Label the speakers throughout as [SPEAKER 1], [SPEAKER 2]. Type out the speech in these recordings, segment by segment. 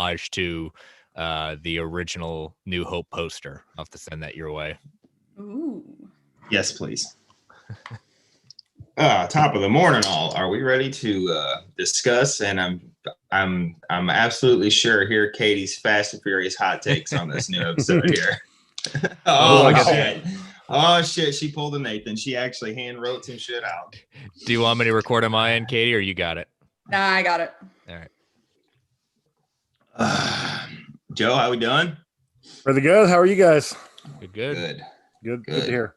[SPEAKER 1] homage to the original New Hope poster. I'll have to send that your way.
[SPEAKER 2] Ooh.
[SPEAKER 3] Yes, please. Top of the morning, all. Are we ready to discuss? And I'm absolutely sure hear Katie's Fast and Furious hot takes on this new episode here. Shit! Oh shit! She pulled a Nathan. She actually hand wrote some shit out.
[SPEAKER 1] Do you want me to record on my end, Katie, or you got it?
[SPEAKER 2] Nah, I got it.
[SPEAKER 1] All right.
[SPEAKER 3] Joe, how we doing?
[SPEAKER 4] Pretty good. How are you guys?
[SPEAKER 1] Good.
[SPEAKER 4] Good to hear.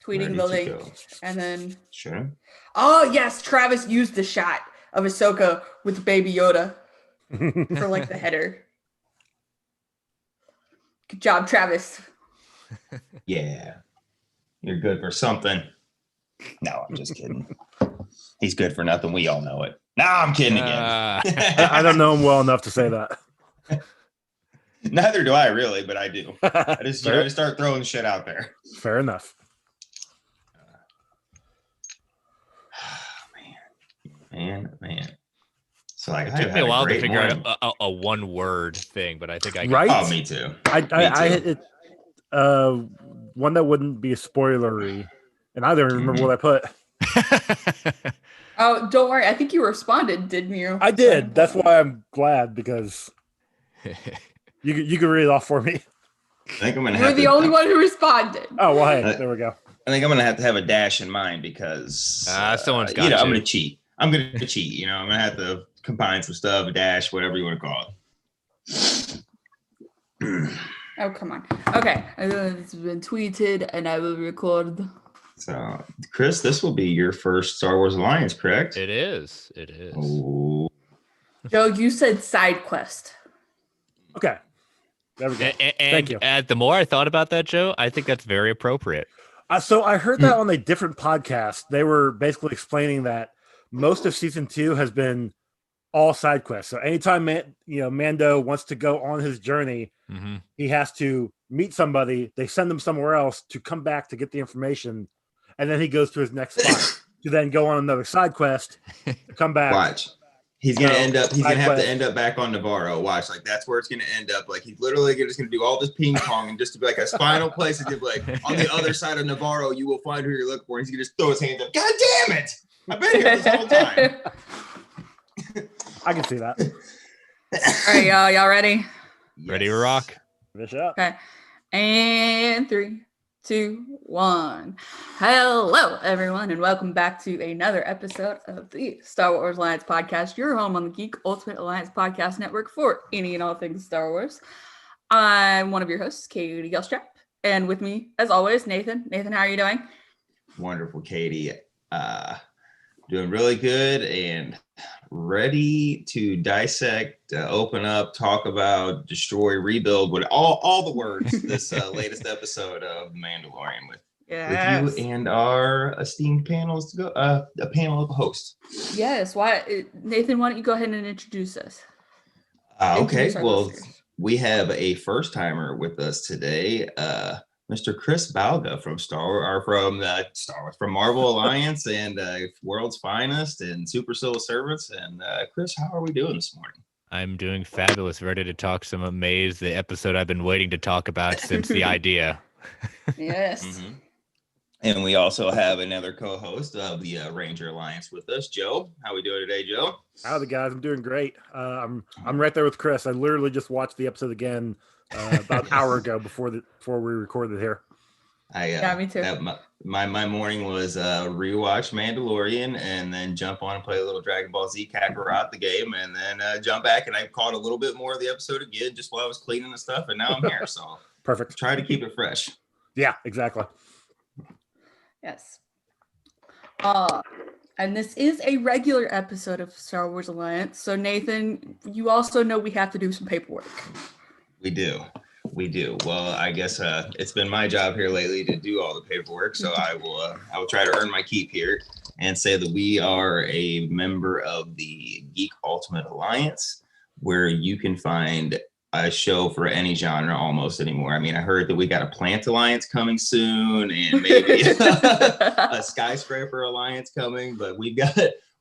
[SPEAKER 2] Tweeting the link, and then
[SPEAKER 3] sure.
[SPEAKER 2] Oh yes, Travis used the shot of Ahsoka with Baby Yoda for like the header. Good job, Travis.
[SPEAKER 3] Yeah, you're good for something. No, I'm just kidding. He's good for nothing. We all know it. No, I'm kidding again.
[SPEAKER 4] I don't know him well enough to say that.
[SPEAKER 3] Neither do I really, but I do. I just start throwing shit out there.
[SPEAKER 4] Fair enough.
[SPEAKER 3] Man. So like,
[SPEAKER 1] it took me a while to figure out a one-word thing, but I think I got
[SPEAKER 4] right.
[SPEAKER 3] Oh, me too.
[SPEAKER 4] I hit one that wouldn't be spoilery, and I don't even remember what I put.
[SPEAKER 2] Oh, don't worry. I think you responded, didn't you?
[SPEAKER 4] I did. That's why I'm glad, because you can read it off for me.
[SPEAKER 3] I think I'm gonna.
[SPEAKER 2] You're the only one who responded.
[SPEAKER 4] Oh well, hey, there we go.
[SPEAKER 3] I think I'm gonna have a dash in mind because
[SPEAKER 1] someone's got
[SPEAKER 3] I'm gonna cheat. I'm gonna cheat. I'm gonna have to combine some stuff, a dash, whatever you want to call
[SPEAKER 2] it. Oh, come on. Okay, it's been tweeted, and I will record.
[SPEAKER 3] So, Chris, this will be your first Star Wars Alliance, correct?
[SPEAKER 1] It is.
[SPEAKER 3] Oh.
[SPEAKER 2] Joe, you said side quest.
[SPEAKER 4] Okay. There we go.
[SPEAKER 1] Thank you. The more I thought about that, Joe, I think that's very appropriate.
[SPEAKER 4] So I heard that on a different podcast. They were basically explaining that most of season 2 has been all side quests. So anytime Mando wants to go on his journey, he has to meet somebody. They send him somewhere else to come back to get the information, and then he goes to his next spot to then go on another side quest, come back.
[SPEAKER 3] Watch. He's gonna end up. He's gonna have to end up back on Navarro. Watch, like that's where it's gonna end up. Like he's literally just gonna do all this ping pong, and just to be like a final place to be like on the other side of Navarro, you will find who you're looking for. And he's gonna just throw his hands up. God damn it! I've been here this whole time.
[SPEAKER 4] I can see that.
[SPEAKER 2] All right, y'all ready?
[SPEAKER 1] Yes. Ready to rock?
[SPEAKER 2] Okay, and 3, 2, 1. Hello, everyone, and welcome back to another episode of the Star Wars Alliance podcast, your home on the Geek Ultimate Alliance podcast network for any and all things Star Wars. I'm one of your hosts, Katie Gilstrap, and with me, as always, Nathan. Nathan, how are you doing?
[SPEAKER 3] Wonderful, Katie. Doing really good and ready to dissect, open up, talk about, destroy, rebuild, with all the words this latest episode of The Mandalorian with you and our esteemed panels to go a panel of hosts.
[SPEAKER 2] Yes. Nathan, why don't you go ahead and introduce us?
[SPEAKER 3] Okay. Well, we have a first timer with us today. Mr. Chris Balga from from Marvel Alliance and World's Finest and Super Civil Servants. And Chris, how are we doing this morning?
[SPEAKER 1] I'm doing fabulous. Ready to talk some Amaze, the episode I've been waiting to talk about since the idea.
[SPEAKER 2] Yes.
[SPEAKER 3] Mm-hmm. And we also have another co-host of the Ranger Alliance with us, Joe. How we doing today, Joe?
[SPEAKER 4] Howdy, guys. I'm doing great. I'm right there with Chris. I literally just watched the episode again about an hour ago before we recorded here.
[SPEAKER 2] Yeah, me too.
[SPEAKER 3] My morning was rewatch Mandalorian and then jump on and play a little Dragon Ball Z Kakarot the game, and then jump back and I caught a little bit more of the episode again just while I was cleaning and stuff, and now I'm here. So
[SPEAKER 4] perfect.
[SPEAKER 3] Try to keep it fresh.
[SPEAKER 4] Yeah, exactly.
[SPEAKER 2] Yes. And this is a regular episode of Star Wars Alliance. So Nathan, you also know we have to do some paperwork.
[SPEAKER 3] We do. Well, I guess it's been my job here lately to do all the paperwork, so I will try to earn my keep here and say that we are a member of the Geek Ultimate Alliance, where you can find a show for any genre almost anymore. I mean, I heard that we got a Plant Alliance coming soon and maybe a Skyscraper Alliance coming, but we've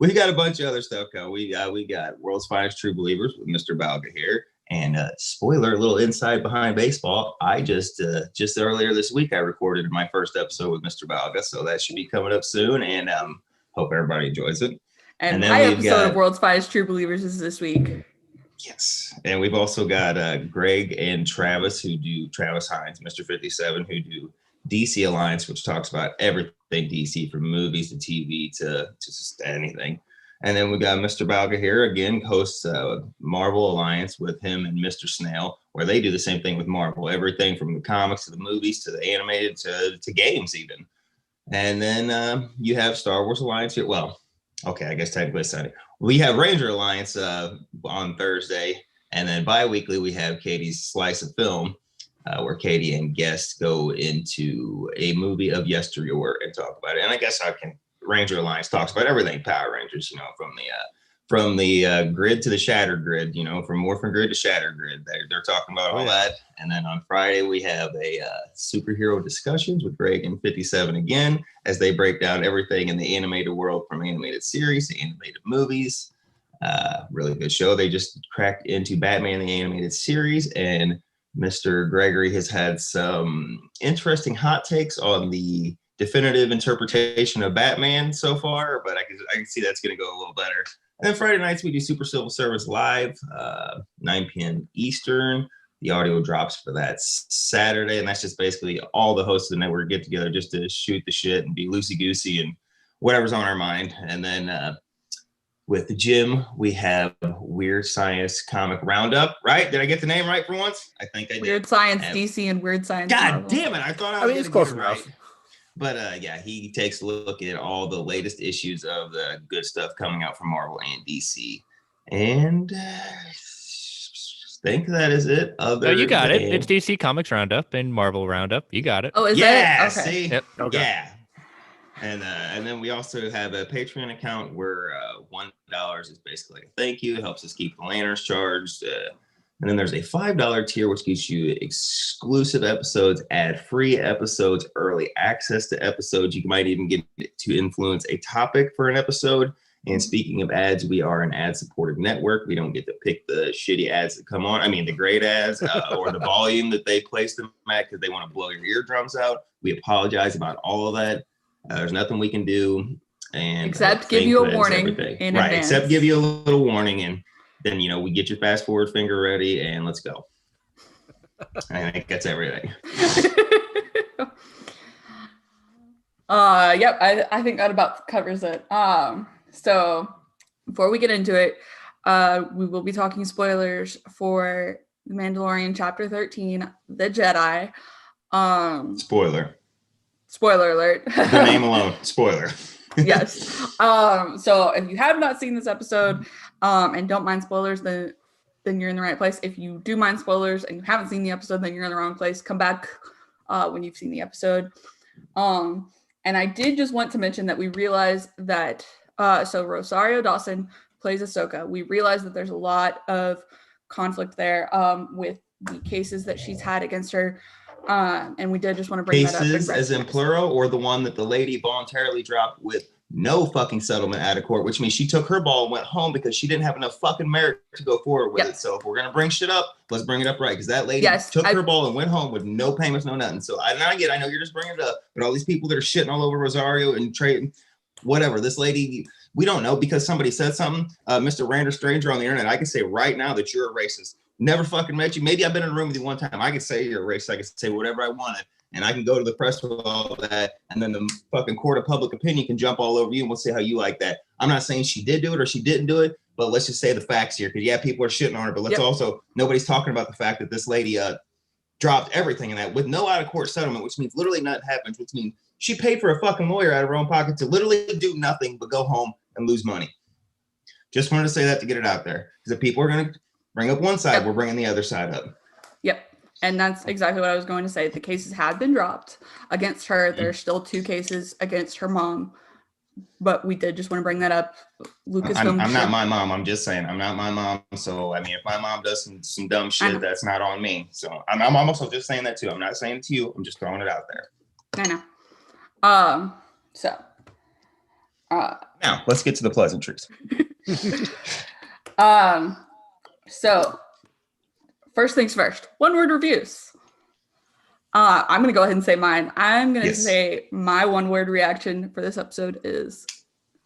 [SPEAKER 3] we got a bunch of other stuff going. We got World's Finest True Believers with Mr. Balga here. And spoiler, a little inside behind baseball. I just earlier this week, I recorded my first episode with Mr. Balga. So that should be coming up soon. And hope everybody enjoys it.
[SPEAKER 2] And my episode of World's Finest True Believers is this week.
[SPEAKER 3] Yes. And we've also got Greg and Travis Travis Hines, Mr. 57, who do DC Alliance, which talks about everything DC, from movies to TV to just anything. And then we got Mr. Balga here again, hosts Marvel Alliance with him and Mr. Snail, where they do the same thing with Marvel, everything from the comics to the movies to the animated to games even. And then you have Star Wars Alliance here. Well, okay, I guess technically it's Sunday. We have Ranger Alliance on Thursday, and then bi-weekly we have Katie's Slice of Film, where Katie and guests go into a movie of yesteryear and talk about it. And I guess Ranger Alliance talks about everything Power Rangers, from the grid to the shattered grid, from Morphin Grid to shattered grid. They're talking about all that. And then on Friday we have a superhero discussions with Greg and 57 again, as they break down everything in the animated world, from animated series to animated movies. Really good show. They just cracked into Batman the animated series, and Mr. Gregory has had some interesting hot takes on the definitive interpretation of Batman so far, but I can see that's going to go a little better. And then Friday nights we do Super Civil Service live, 9 p.m. Eastern. The audio drops for that Saturday, and that's just basically all the hosts of the network get together just to shoot the shit and be loosey-goosey and whatever's on our mind. And then with Jim, we have Weird Science Comic Roundup, right? Did I get the name right for once? I think I did.
[SPEAKER 2] Weird Science DC and Weird Science
[SPEAKER 3] God
[SPEAKER 2] Marvel.
[SPEAKER 3] damn it. I thought I was
[SPEAKER 4] it's close enough.
[SPEAKER 3] Right. But he takes a look at all the latest issues of the good stuff coming out from Marvel and DC. And I think that is it.
[SPEAKER 1] You got it. It's DC Comics Roundup and Marvel Roundup. You got it.
[SPEAKER 2] Oh, is that it? Okay.
[SPEAKER 3] See?
[SPEAKER 1] Yep.
[SPEAKER 4] Okay.
[SPEAKER 3] Yeah. And then we also have a Patreon account where $1 is basically a thank you. It helps us keep the lanterns charged. And then there's a $5 tier, which gives you exclusive episodes, ad-free episodes, early access to episodes. You might even get to influence a topic for an episode. And speaking of ads, we are an ad-supported network. We don't get to pick the shitty ads that come on. I mean, the great ads or the volume that they place them at because they want to blow your eardrums out. We apologize about all of that. There's nothing we can do. And
[SPEAKER 2] except give you a warning in advance.
[SPEAKER 3] Except give you a little warning, and then we get your fast forward finger ready and let's go. I think that's everything.
[SPEAKER 2] Yep, I think that about covers it. So before we get into it, we will be talking spoilers for The Mandalorian Chapter 13, The Jedi. Spoiler alert.
[SPEAKER 3] The name alone, spoiler.
[SPEAKER 2] Yes. So if you have not seen this episode and don't mind spoilers, then you're in the right place. If you do mind spoilers and you haven't seen the episode, then you're in the wrong place. Come back when you've seen the episode. And I did just want to mention that we realized that so Rosario Dawson plays Ahsoka. We realized that there's a lot of conflict there with the cases that she's had against her. And we did just want to bring that up.
[SPEAKER 3] Cases as in plural, or the one that the lady voluntarily dropped with no fucking settlement out of court, which means she took her ball and went home because she didn't have enough fucking merit to go forward with it. So if we're going to bring shit up, let's bring it up right. Because that lady took her ball and went home with no payments, no nothing. So I know you're just bringing it up, but all these people that are shitting all over Rosario and trading, whatever, this lady, we don't know because somebody said something. Mr. Random Stranger on the internet, I can say right now that you're a racist. Never fucking met you. Maybe I've been in a room with you one time. I can say you're a racist. I can say whatever I wanted. And I can go to the press with all that. And then the fucking court of public opinion can jump all over you and we'll see how you like that. I'm not saying she did do it or she didn't do it, but let's just say the facts here. Because people are shitting on her. But let's also, nobody's talking about the fact that this lady dropped everything in that with no out of court settlement, which means literally nothing happens, which means she paid for a fucking lawyer out of her own pocket to literally do nothing but go home and lose money. Just wanted to say that to get it out there. Because if people are going to bring up one side, we're bringing the other side up.
[SPEAKER 2] Yep. And that's exactly what I was going to say. The cases have been dropped against her. There's still 2 cases against her mom. But we did just want to bring that up.
[SPEAKER 3] I'm not my mom. I'm just saying I'm not my mom. So, I mean, if my mom does some dumb shit, that's not on me. So I'm also just saying that too. I'm not saying it to you. I'm just throwing it out there.
[SPEAKER 2] I know. So,
[SPEAKER 3] Now let's get to the pleasantries.
[SPEAKER 2] So first things first, 1-word reviews. I'm going to go ahead and say mine. I'm going to say my 1-word reaction for this episode is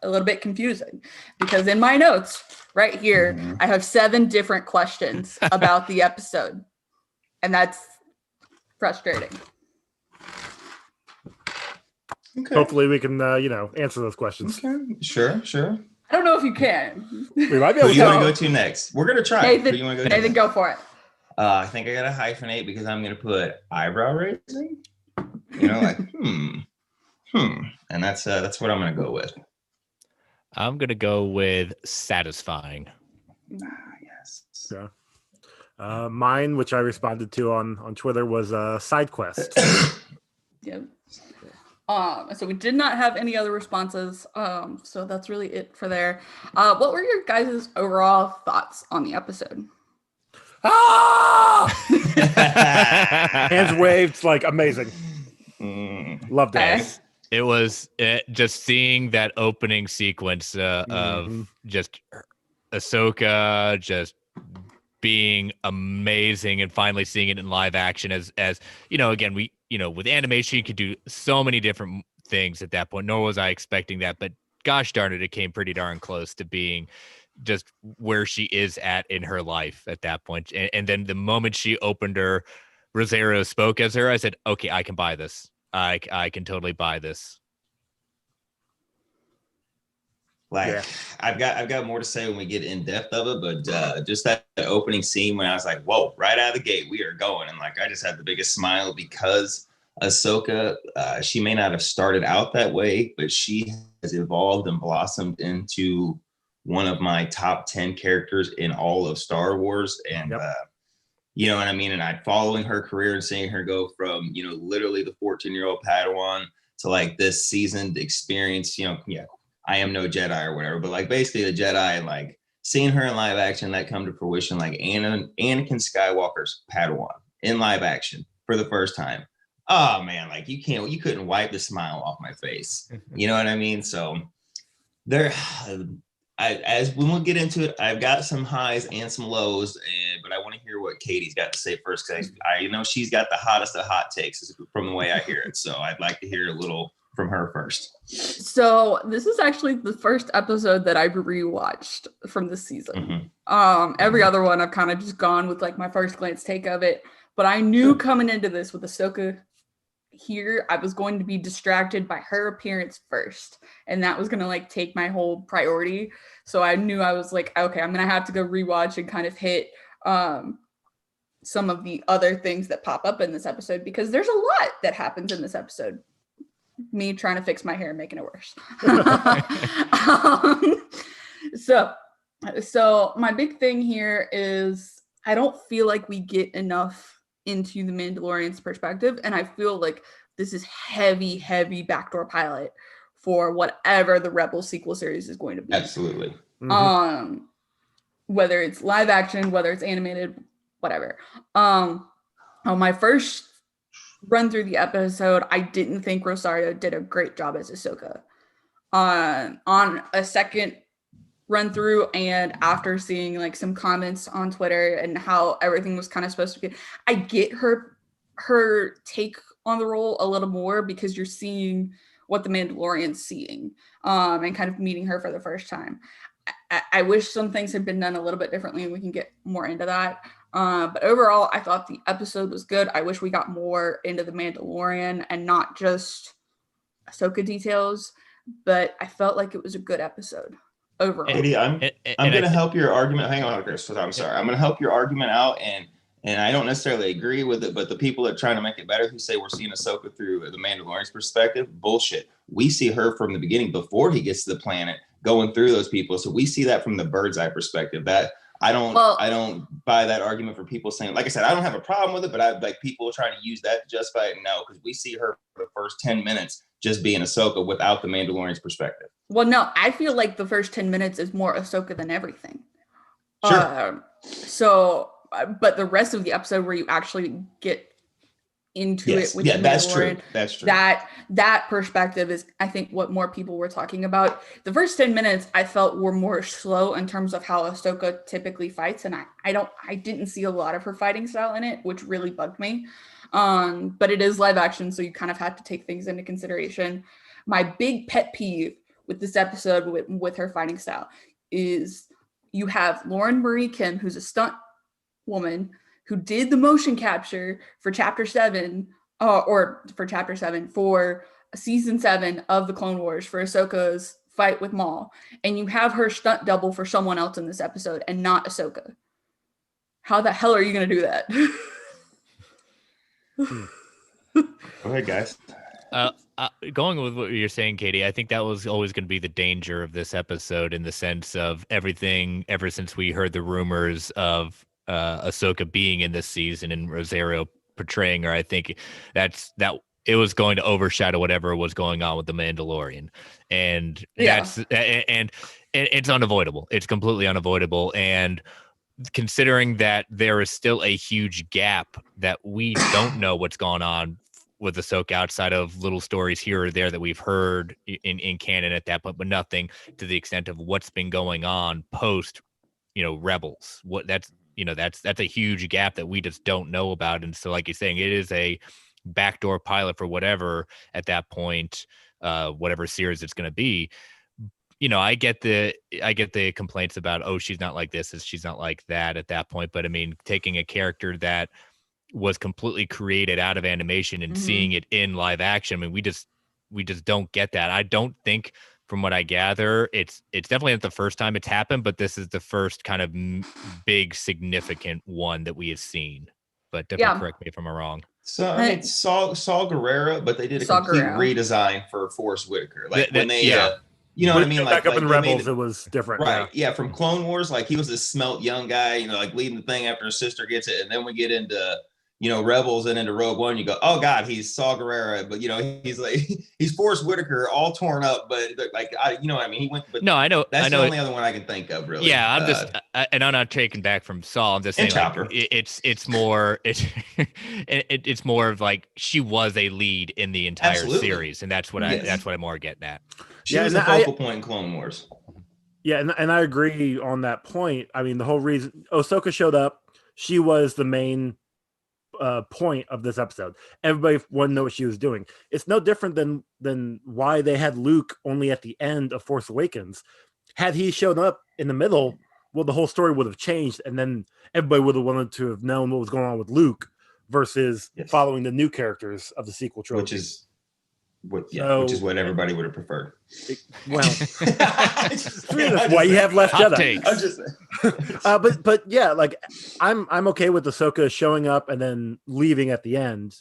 [SPEAKER 2] a little bit confusing because in my notes right here, I have 7 different questions about the episode, and that's frustrating.
[SPEAKER 3] Okay.
[SPEAKER 4] Hopefully we can, answer those questions.
[SPEAKER 3] Okay. Sure.
[SPEAKER 2] I don't know if you can.
[SPEAKER 4] We might be
[SPEAKER 3] Who
[SPEAKER 4] able
[SPEAKER 3] do you want to
[SPEAKER 2] go.
[SPEAKER 3] go to next? We're gonna try.
[SPEAKER 2] Nathan,
[SPEAKER 3] Who you want to go
[SPEAKER 2] Nathan,
[SPEAKER 3] next?
[SPEAKER 2] go for it.
[SPEAKER 3] I think I gotta hyphenate because I'm gonna put eyebrow raising. Like and that's what I'm gonna go with.
[SPEAKER 1] I'm gonna go with satisfying.
[SPEAKER 3] Yes.
[SPEAKER 4] Yeah. Mine, which I responded to on Twitter, was side quest.
[SPEAKER 2] Yep. So we did not have any other responses. So that's really it for there. What were your guys' overall thoughts on the episode?
[SPEAKER 4] Hands waved, like amazing. Loved it.
[SPEAKER 1] It was just seeing that opening sequence of just Ahsoka just being amazing and finally seeing it in live action as again, we with animation you could do so many different things at that point, nor was I expecting that, but gosh darn it came pretty darn close to being just where she is at in her life at that point. And then the moment she opened her, Rosario spoke as her, I said, okay, I can buy this. I can totally buy this.
[SPEAKER 3] I've got more to say when we get in depth of it, but just that opening scene when I was like, whoa, right out of the gate, we are going. And I just had the biggest smile because Ahsoka, she may not have started out that way, but she has evolved and blossomed into one of my top 10 characters in all of Star Wars. And, you know what I mean? And I'm following her career and seeing her go from, literally the 14-year-old Padawan to this seasoned experience, I am no Jedi or whatever, but basically a Jedi, and seeing her in live action that come to fruition, Anakin Skywalker's Padawan in live action for the first time. Oh man, you couldn't wipe the smile off my face. You know what I mean? So there, as when we'll get into it, I've got some highs and some lows, but I want to hear what Katie's got to say first, because I know she's got the hottest of hot takes from the way I hear it. So I'd like to hear a little from her first.
[SPEAKER 2] So this is actually the first episode that I've rewatched from this season. Every other one I've kind of just gone with my first glance take of it, but I knew coming into this with Ahsoka here, I was going to be distracted by her appearance first, and that was gonna take my whole priority. So I knew I was okay, I'm gonna have to go rewatch and kind of hit some of the other things that pop up in this episode, because there's a lot that happens in this episode. Me trying to fix my hair and making it worse. So my big thing here is I don't feel like we get enough into the Mandalorian's perspective, and I feel like this is heavy backdoor pilot for whatever the Rebel sequel series is going to be.
[SPEAKER 3] Absolutely.
[SPEAKER 2] Whether it's live action, whether it's animated, whatever. On my first run through the episode, I didn't think Rosario did a great job as Ahsoka. On a second run through, and after seeing some comments on Twitter and how everything was kind of supposed to be, I get her take on the role a little more, because you're seeing what the Mandalorian's seeing, and kind of meeting her for the first time. I wish some things had been done a little bit differently, and we can get more into that. But overall, I thought the episode was good. I wish we got more into the Mandalorian and not just Ahsoka details, but I felt like it was a good episode overall.
[SPEAKER 3] Katie, I'm going to help your argument. Hang on, Chris. I'm sorry. I'm going to help your argument out, and I don't necessarily agree with it, but the people that are trying to make it better, who say we're seeing Ahsoka through the Mandalorian's perspective, bullshit. We see her from the beginning, before he gets to the planet, going through those people. So we see that from the bird's eye perspective. That I don't buy that argument for people saying, like I said, I don't have a problem with it, but I people trying to use that to justify it. No, because we see her for the first 10 minutes just being Ahsoka without the Mandalorian's perspective.
[SPEAKER 2] Well, no, I feel like the first 10 minutes is more Ahsoka than everything.
[SPEAKER 3] Sure.
[SPEAKER 2] But the rest of the episode where you actually get into
[SPEAKER 3] Yes.
[SPEAKER 2] it with
[SPEAKER 3] Yeah,
[SPEAKER 2] the
[SPEAKER 3] that's true.
[SPEAKER 2] Mandalorian.
[SPEAKER 3] That's true.
[SPEAKER 2] That perspective is, I think, what more people were talking about. The first 10 minutes I felt were more slow in terms of how Ahsoka typically fights, and I didn't see a lot of her fighting style in it, which really bugged me. But it is live action, so you kind of have to take things into consideration. My big pet peeve with this episode with her fighting style is you have Lauren Marie Kim, who's a stunt woman who did the motion capture for chapter 7 for season 7 of the Clone Wars for Ahsoka's fight with Maul, and you have her stunt double for someone else in this episode and not Ahsoka. How the hell are you going to do that?
[SPEAKER 3] Go ahead, guys.
[SPEAKER 1] Going with what you're saying, Katie, I think that was always going to be the danger of this episode, in the sense of everything ever since we heard the rumors of Ahsoka being in this season and Rosario portraying her. I think that it was going to overshadow whatever was going on with the Mandalorian, and that's and it's unavoidable. It's completely unavoidable, and considering that there is still a huge gap that we don't know what's going on with Ahsoka outside of little stories here or there that we've heard in canon at that point, but nothing to the extent of what's been going on post, Rebels. That's a huge gap that we just don't know about. And so, like you're saying, it is a backdoor pilot for whatever at that point, whatever series it's going to be. I get the complaints about, oh, she's not like this, she's not like that at that point. But I mean, taking a character that was completely created out of animation and seeing it in live action, I mean, we just don't get that. I don't think, from what I gather, it's definitely not the first time it's happened, but this is the first kind of big significant one that we have seen. But definitely correct me if I'm wrong.
[SPEAKER 3] So I mean, Saul Guerrero, but they did a complete redesign for Forrest Whitaker. Like when they, you know what I mean?
[SPEAKER 4] Back up in Rebels, it was different.
[SPEAKER 3] Right. Yeah. From Clone Wars, like he was this smelt young guy, like leading the thing after his sister gets it. And then we get into, Rebels and into Rogue One, you go, oh God, he's Saul Guerrero. But, he's like, he's Forrest Whitaker all torn up. But like, you know what I mean? He went, but
[SPEAKER 1] no, I know.
[SPEAKER 3] That's the only other one I can think of, really.
[SPEAKER 1] Yeah. I'm just, and I'm not taking back from Saul. I'm just saying, like, it's more, it's more of like, she was a lead in the entire series. And that's what that's what I'm more getting at.
[SPEAKER 3] She was the focal point in Clone Wars.
[SPEAKER 4] Yeah, and I agree on that point. I mean, the whole reason Ahsoka showed up, she was the main point of this episode. Everybody wanted to know what she was doing. It's no different than why they had Luke only at the end of Force Awakens. Had he shown up in the middle, well, the whole story would have changed, and then everybody would have wanted to have known what was going on with Luke versus following the new characters of the sequel trilogy.
[SPEAKER 3] Which is what everybody would have preferred.
[SPEAKER 4] That's why you have less Jedi. But yeah, like I'm okay with Ahsoka showing up and then leaving at the end.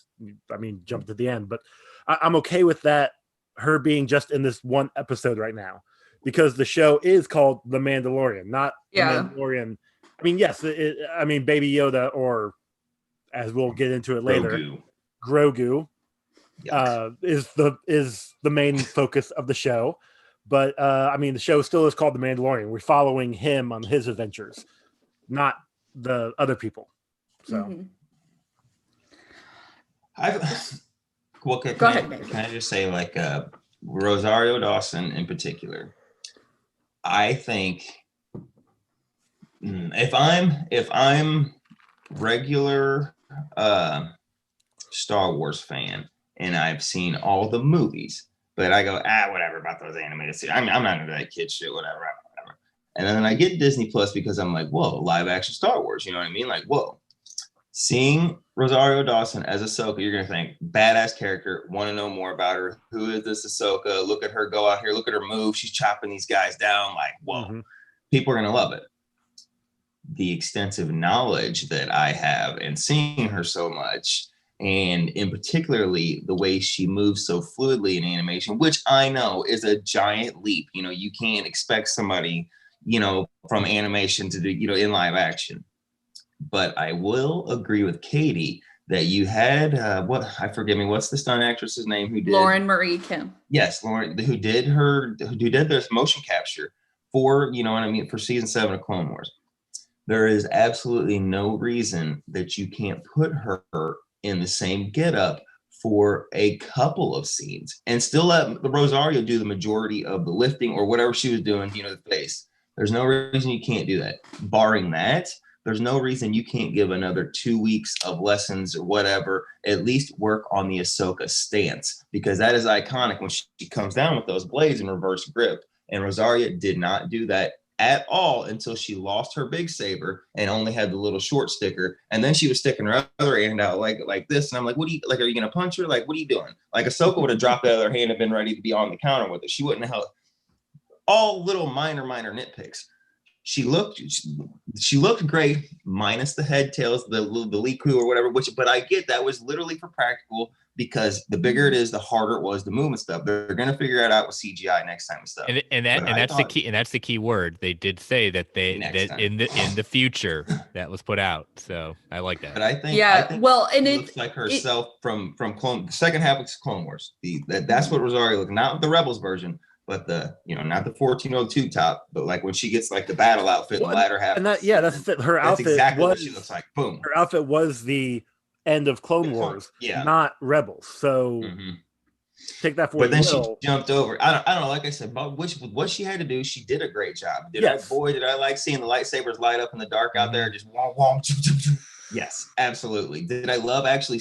[SPEAKER 4] I mean, jump to the end, but I'm okay with that. Her being just in this one episode right now, because the show is called The Mandalorian, not The Mandalorian. I mean, yes, Baby Yoda, or as we'll get into it later, Grogu. Is the main focus of the show, but the show still is called The Mandalorian. We're following him on his adventures, not the other people. So,
[SPEAKER 3] Go ahead. Can I just say, like, Rosario Dawson in particular? I think if I'm regular Star Wars fan, and I've seen all the movies, but I go, whatever about those animated series. I'm not into that kid shit, whatever. And then I get Disney Plus because I'm like, whoa, live action Star Wars. You know what I mean? Like, whoa. Seeing Rosario Dawson as Ahsoka, you're going to think, badass character, want to know more about her. Who is this Ahsoka? Look at her go out here. Look at her move. She's chopping these guys down. Like, whoa. People are going to love it. The extensive knowledge that I have and seeing her so much, and in particularly the way she moves so fluidly in animation, which I know is a giant leap. You can't expect somebody, from animation to do, in live action. But I will agree with Katie that you had, what's the stunt actress's name who did?
[SPEAKER 2] Lauren Marie Kim.
[SPEAKER 3] Yes, Lauren, who did this motion capture for, for season 7 of Clone Wars. There is absolutely no reason that you can't put her in the same getup for a couple of scenes and still let the Rosario do the majority of the lifting or whatever she was doing, the face. There's no reason you can't do that. Barring that, there's no reason you can't give another 2 weeks of lessons or whatever, at least work on the Ahsoka stance, because that is iconic when she comes down with those blades in reverse grip. And Rosario did not do that at all until she lost her big saber and only had the little short sticker. And then she was sticking her other hand out like this. And I'm like, what do you like? Are you going to punch her? Like, what are you doing? Like Ahsoka would have dropped the other hand and been ready to be on the counter with it. She wouldn't have held all little minor nitpicks. She looked great, minus the head tails, the Liku or whatever, but I get that was literally for practical, because the bigger it is, the harder it was to move and stuff. They're gonna figure it out with CGI next time and stuff.
[SPEAKER 1] That's the key word. They did say that in the future that was put out. So I like that.
[SPEAKER 3] But I think
[SPEAKER 2] and
[SPEAKER 3] it looks like herself from Clone. The second half of Clone Wars. That's what Rosario looked, not the Rebels version, but not the 1402 top, but like when she gets like the battle outfit in the latter half.
[SPEAKER 4] And that's her outfit.
[SPEAKER 3] That's exactly what she looks like. Boom.
[SPEAKER 4] Her outfit was the end of Clone Wars, not Rebels. So take that for.
[SPEAKER 3] But then she jumped over. I don't know. Like I said, but what she had to do, she did a great job. Did I like seeing the lightsabers light up in the dark out there? Just wong wong. Yes, absolutely. Did I love actually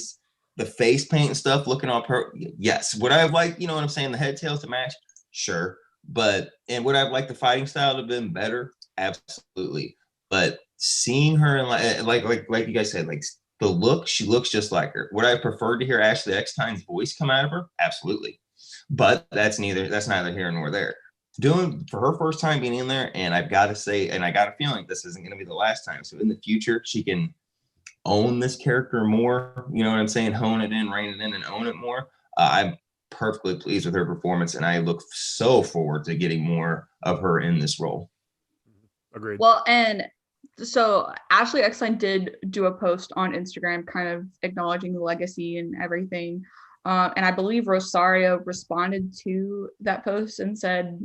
[SPEAKER 3] the face paint and stuff looking on her? Yes. Would I have liked, what I'm saying, the head tails to match? Sure. And would I have liked the fighting style to have been better? Absolutely. But seeing her in like you guys said, like the look, she looks just like her. Would I have preferred to hear Ashley Eckstein's voice come out of her? Absolutely. But that's neither here nor there. Doing for her first time being in there, and I've got to say, and I got a feeling this isn't going to be the last time. So in the future, she can own this character more. You know what I'm saying? Hone it in, rein it in, and own it more. I'm perfectly pleased with her performance, and I look so forward to getting more of her in this role.
[SPEAKER 4] Agreed.
[SPEAKER 2] Well, and so Ashley Eckstein did do a post on Instagram kind of acknowledging the legacy and everything. And I believe Rosario responded to that post and said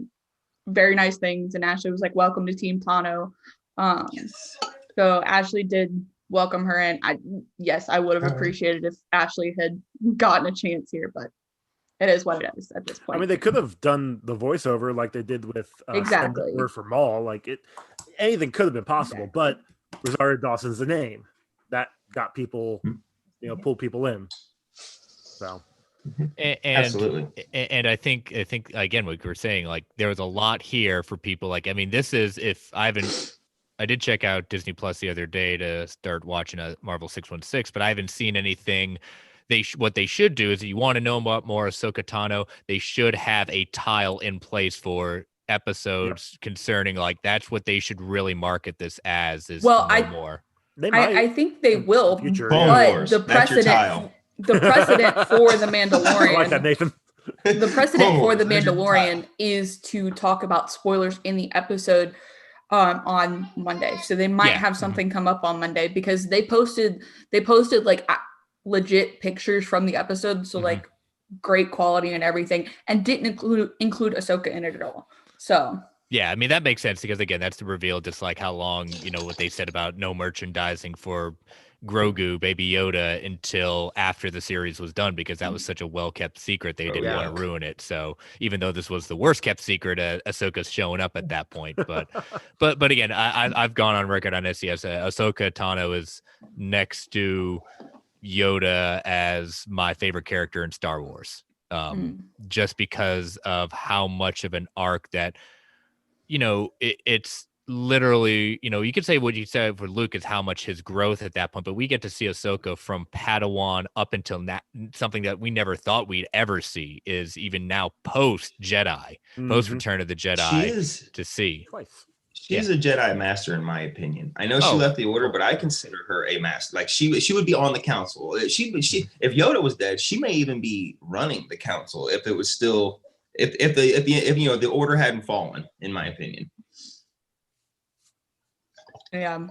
[SPEAKER 2] very nice things. And Ashley was like, welcome to Team Tano. So Ashley did welcome her in. I would have appreciated if Ashley had gotten a chance here, but it is what it is at this point.
[SPEAKER 4] I mean, they could have done the voiceover like they did with
[SPEAKER 2] exactly
[SPEAKER 4] for Maul. Like anything could have been possible, but Rosario Dawson's the name that got people, pulled people in. So,
[SPEAKER 3] absolutely.
[SPEAKER 1] And I think again, what we were saying, like there was a lot here for people. Like, I mean, this is I did check out Disney Plus the other day to start watching a Marvel 616, but I haven't seen anything. What they should do is, if you want to know about more Ahsoka Tano, they should have a tile in place for episodes concerning, like, that's what they should really market this as, is more.
[SPEAKER 2] I think they will,
[SPEAKER 3] future,
[SPEAKER 2] but the precedent for the Mandalorian,
[SPEAKER 4] I like that, Nathan.
[SPEAKER 2] The precedent for the Mandalorian is to talk about spoilers in the episode on Monday. So they might have something come up on Monday, because they posted like legit pictures from the episode, so like great quality and everything, and didn't include Ahsoka in it at all. So
[SPEAKER 1] yeah, I mean, that makes sense, because again, that's to reveal just like how long, what they said about no merchandising for Grogu, Baby Yoda, until after the series was done, because that was such a well-kept secret. They didn't want to ruin it. So even though this was the worst kept secret, Ahsoka's showing up at that point. But again, I've gone on record on SES. Ahsoka Tano is next to Yoda as my favorite character in Star Wars, just because of how much of an arc that, it's literally, you could say what you said for Luke is how much his growth at that point, but we get to see Ahsoka from Padawan up until something that we never thought we'd ever see, is even now post Jedi, post Return of the Jedi, to see.
[SPEAKER 3] She's a Jedi master, in my opinion. I know she left the Order, but I consider her a master. Like she would be on the council. If Yoda was dead, she may even be running the council if it was still if the Order hadn't fallen, in my opinion.
[SPEAKER 2] Yeah.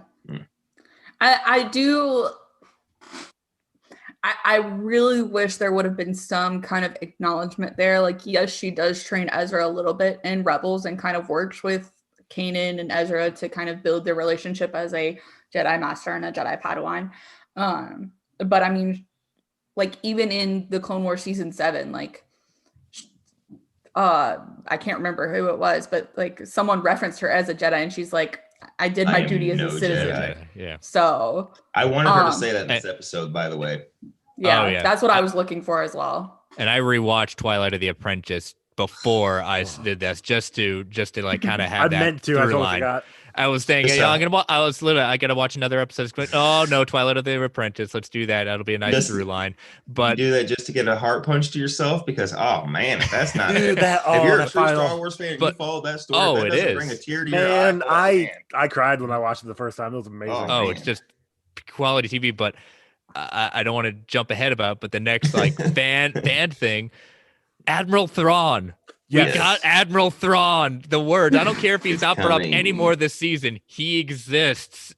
[SPEAKER 2] I really wish there would have been some kind of acknowledgement there. Like, yes, she does train Ezra a little bit in Rebels and kind of works with Kanan and Ezra to kind of build their relationship as a Jedi Master and a Jedi Padawan. But I mean, like even in the Clone Wars season 7, like I can't remember who it was, but like someone referenced her as a Jedi, and she's like, I did my duty as a citizen.
[SPEAKER 3] Jedi.
[SPEAKER 1] Yeah.
[SPEAKER 2] So
[SPEAKER 3] I wanted her to say that in this episode, by the way.
[SPEAKER 2] Yeah, that's what I was looking for as well.
[SPEAKER 1] And I rewatched Twilight of the Apprentice before I did this, just to like kind of have that.
[SPEAKER 4] I meant to. I totally forgot.
[SPEAKER 1] I was saying, I gotta watch another episode. Oh no, Twilight of the Apprentice. Let's do that. That'll be a nice through line. But
[SPEAKER 3] you do that just to get a heart punch to yourself, because oh man, if that's not
[SPEAKER 4] dude,
[SPEAKER 3] if you're a true Star Wars fan and you follow that story, that doesn't bring a tear to your eye.
[SPEAKER 4] I cried when I watched it the first time. It was amazing.
[SPEAKER 1] It's just quality TV. But I don't want to jump ahead about it, but the next like band thing, Admiral Thrawn. Yes. We got Admiral Thrawn. The words. I don't care if he's not brought up anymore this season. He exists.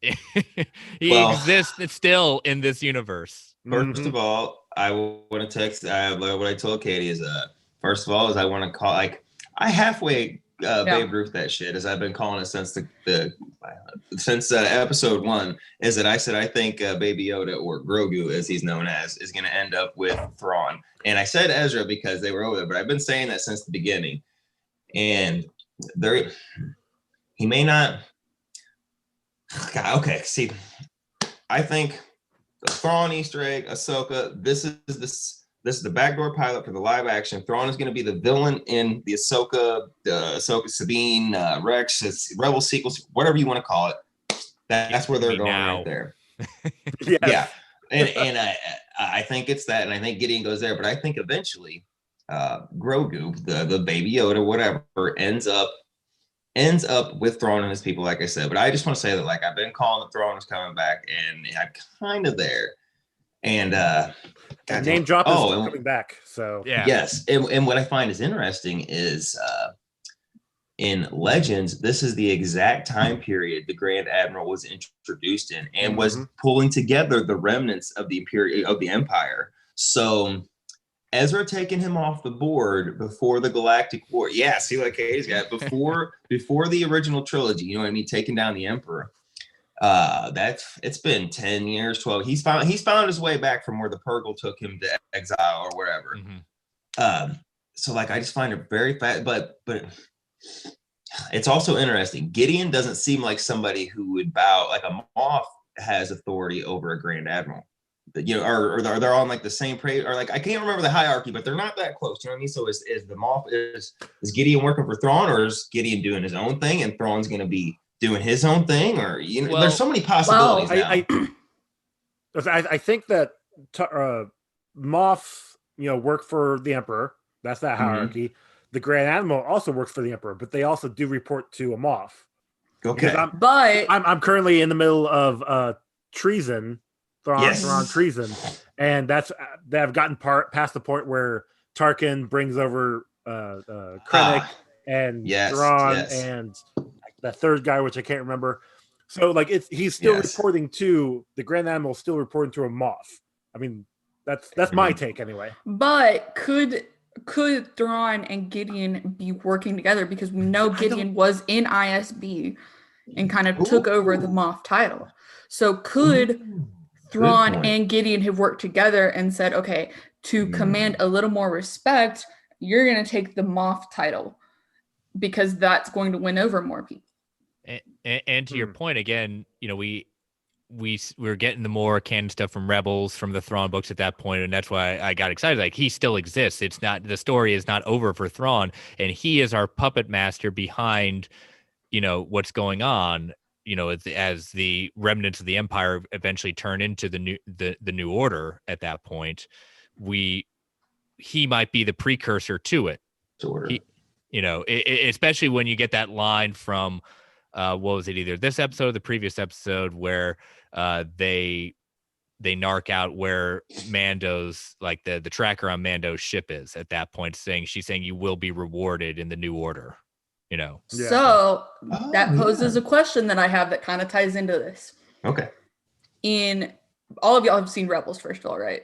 [SPEAKER 1] He exists still in this universe.
[SPEAKER 3] First of all, I want to text. What I told Katie is, first of all, is I want to call, like, I halfway Babe Ruth that shit, as I've been calling it since since episode 1. Is that I said I think Baby Yoda, or Grogu as he's known as, is going to end up with Thrawn. And I said Ezra because they were over there, but I've been saying that since the beginning. And he may not. God, okay, see, I think the Thrawn Easter egg, Ahsoka. This is the backdoor pilot for the live action. Thrawn is going to be the villain in the Ahsoka Sabine, Rex, Rebel sequels, whatever you want to call it. That's where they're going right there.
[SPEAKER 4] Yes.
[SPEAKER 3] Yeah. And I think it's that, and I think Gideon goes there, but I think eventually Grogu, the Baby Yoda, whatever, ends up with Thrawn and his people, like I said. But I just want to say that, like, I've been calling the Thrawn is coming back, and I'm kind of there. And
[SPEAKER 4] name drop is coming back. So
[SPEAKER 1] yeah.
[SPEAKER 3] Yes, and what I find is interesting is in Legends, this is the exact time period the Grand Admiral was introduced in, and was pulling together the remnants of the Empire. So Ezra taking him off the board before the Galactic War. Yeah, see, like Katie's got before the original trilogy. You know what I mean? Taking down the Emperor. It's been 10 years, 12. He's found his way back from where the Purgle took him to exile or wherever. So like, I just find it very fast, but it's also interesting. Gideon doesn't seem like somebody who would bow. Like a Moff has authority over a Grand Admiral, you know, or they're on like the same praise, or like, I can't remember the hierarchy, but they're not that close. You know what I mean? So is the Moff, is Gideon working for Thrawn, or is Gideon doing his own thing and Thrawn's going to be doing his own thing? Or, you know, there's so many possibilities now.
[SPEAKER 4] I think that Moff, you know, work for the Emperor. That's that hierarchy. The Grand Admiral also works for the Emperor, but they also do report to a Moff.
[SPEAKER 3] Okay.
[SPEAKER 4] I'm currently in the middle of treason, Thrawn treason, and they've gotten past the point where Tarkin brings over Krennic and Thrawn and that third guy, which I can't remember. So like he's still reporting to the Grand Admiral, still reporting to a Moff. I mean, that's my take anyway.
[SPEAKER 2] But could Thrawn and Gideon be working together? Because we know Gideon was in ISB and kind of took over the Moff title. So could Thrawn and Gideon have worked together and said, okay, to command a little more respect, you're going to take the Moff title because that's going to win over more people.
[SPEAKER 1] And to your point, again, you know, we're getting the more canon stuff from Rebels, from the Thrawn books at that point, and that's why I got excited. Like, he still exists. It's not, the story is not over for Thrawn, and he is our puppet master behind, you know, what's going on. You know, as the remnants of the Empire eventually turn into the new order. At that point, he might be the precursor to it. You know, especially when you get that line from what was it, either this episode or the previous episode, where they narc out where Mando's, like the tracker on Mando's ship is at that point, she's saying you will be rewarded in the new order, you know.
[SPEAKER 2] So that poses a question that I have that kind of ties into this.
[SPEAKER 3] Okay.
[SPEAKER 2] In all of y'all have seen Rebels, first of all, right?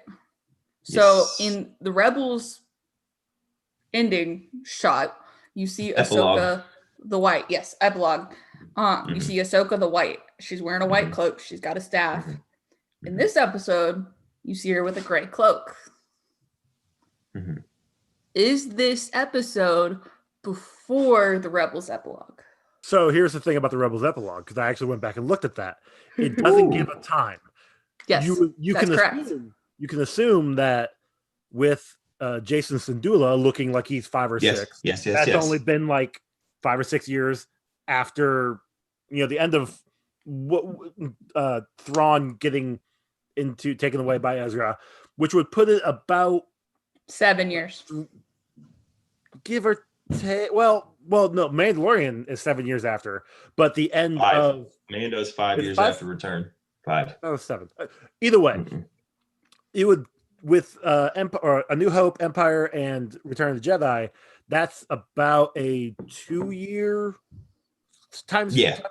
[SPEAKER 2] So in the Rebels ending shot, you see Ahsoka the White. Yes, epilogue. You see Ahsoka the White. She's wearing a white cloak. She's got a staff. In this episode, You see her with a gray cloak.
[SPEAKER 3] Mhm.
[SPEAKER 2] Is this episode before the Rebels epilogue?
[SPEAKER 4] So here's the thing about the Rebels epilogue, because I actually went back and looked at that. It doesn't give a time.
[SPEAKER 2] Yes,
[SPEAKER 4] you
[SPEAKER 2] that's
[SPEAKER 4] can
[SPEAKER 2] correct.
[SPEAKER 4] You can assume that with Jason Syndulla looking like he's 5 or 6, that's only been like 5 or 6 years after the end of Thrawn getting taken away by Ezra, which would put it about
[SPEAKER 2] 7 years,
[SPEAKER 4] give or take. Well, no, Mandalorian is 7 years after, but the end
[SPEAKER 3] 5.
[SPEAKER 4] of
[SPEAKER 3] Mando's 5 years
[SPEAKER 4] 5?
[SPEAKER 3] after Return. 5.
[SPEAKER 4] Oh, 7. Either way, it would with Empire, A New Hope, Empire, and Return of the Jedi. That's about a 2-year time span,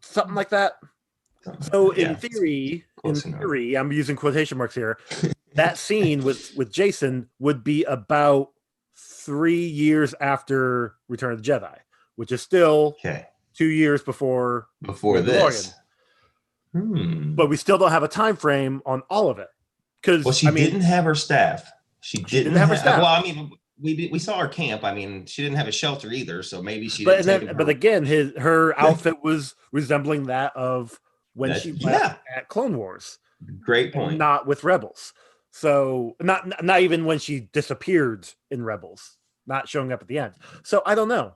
[SPEAKER 4] something like that. So in theory, I'm using quotation marks here. That scene with Jason would be about 3 years after Return of the Jedi, which is still 2 years before
[SPEAKER 3] this.
[SPEAKER 4] But we still don't have a time frame on all of it because
[SPEAKER 3] she didn't have her staff. She didn't have her staff. Well, I mean, we saw her camp. I mean, she didn't have a shelter either, so maybe she. But
[SPEAKER 4] again, her outfit was resembling that of when she left at Clone Wars.
[SPEAKER 3] Great point.
[SPEAKER 4] Not with Rebels. So not even when she disappeared in Rebels, not showing up at the end. So I don't know.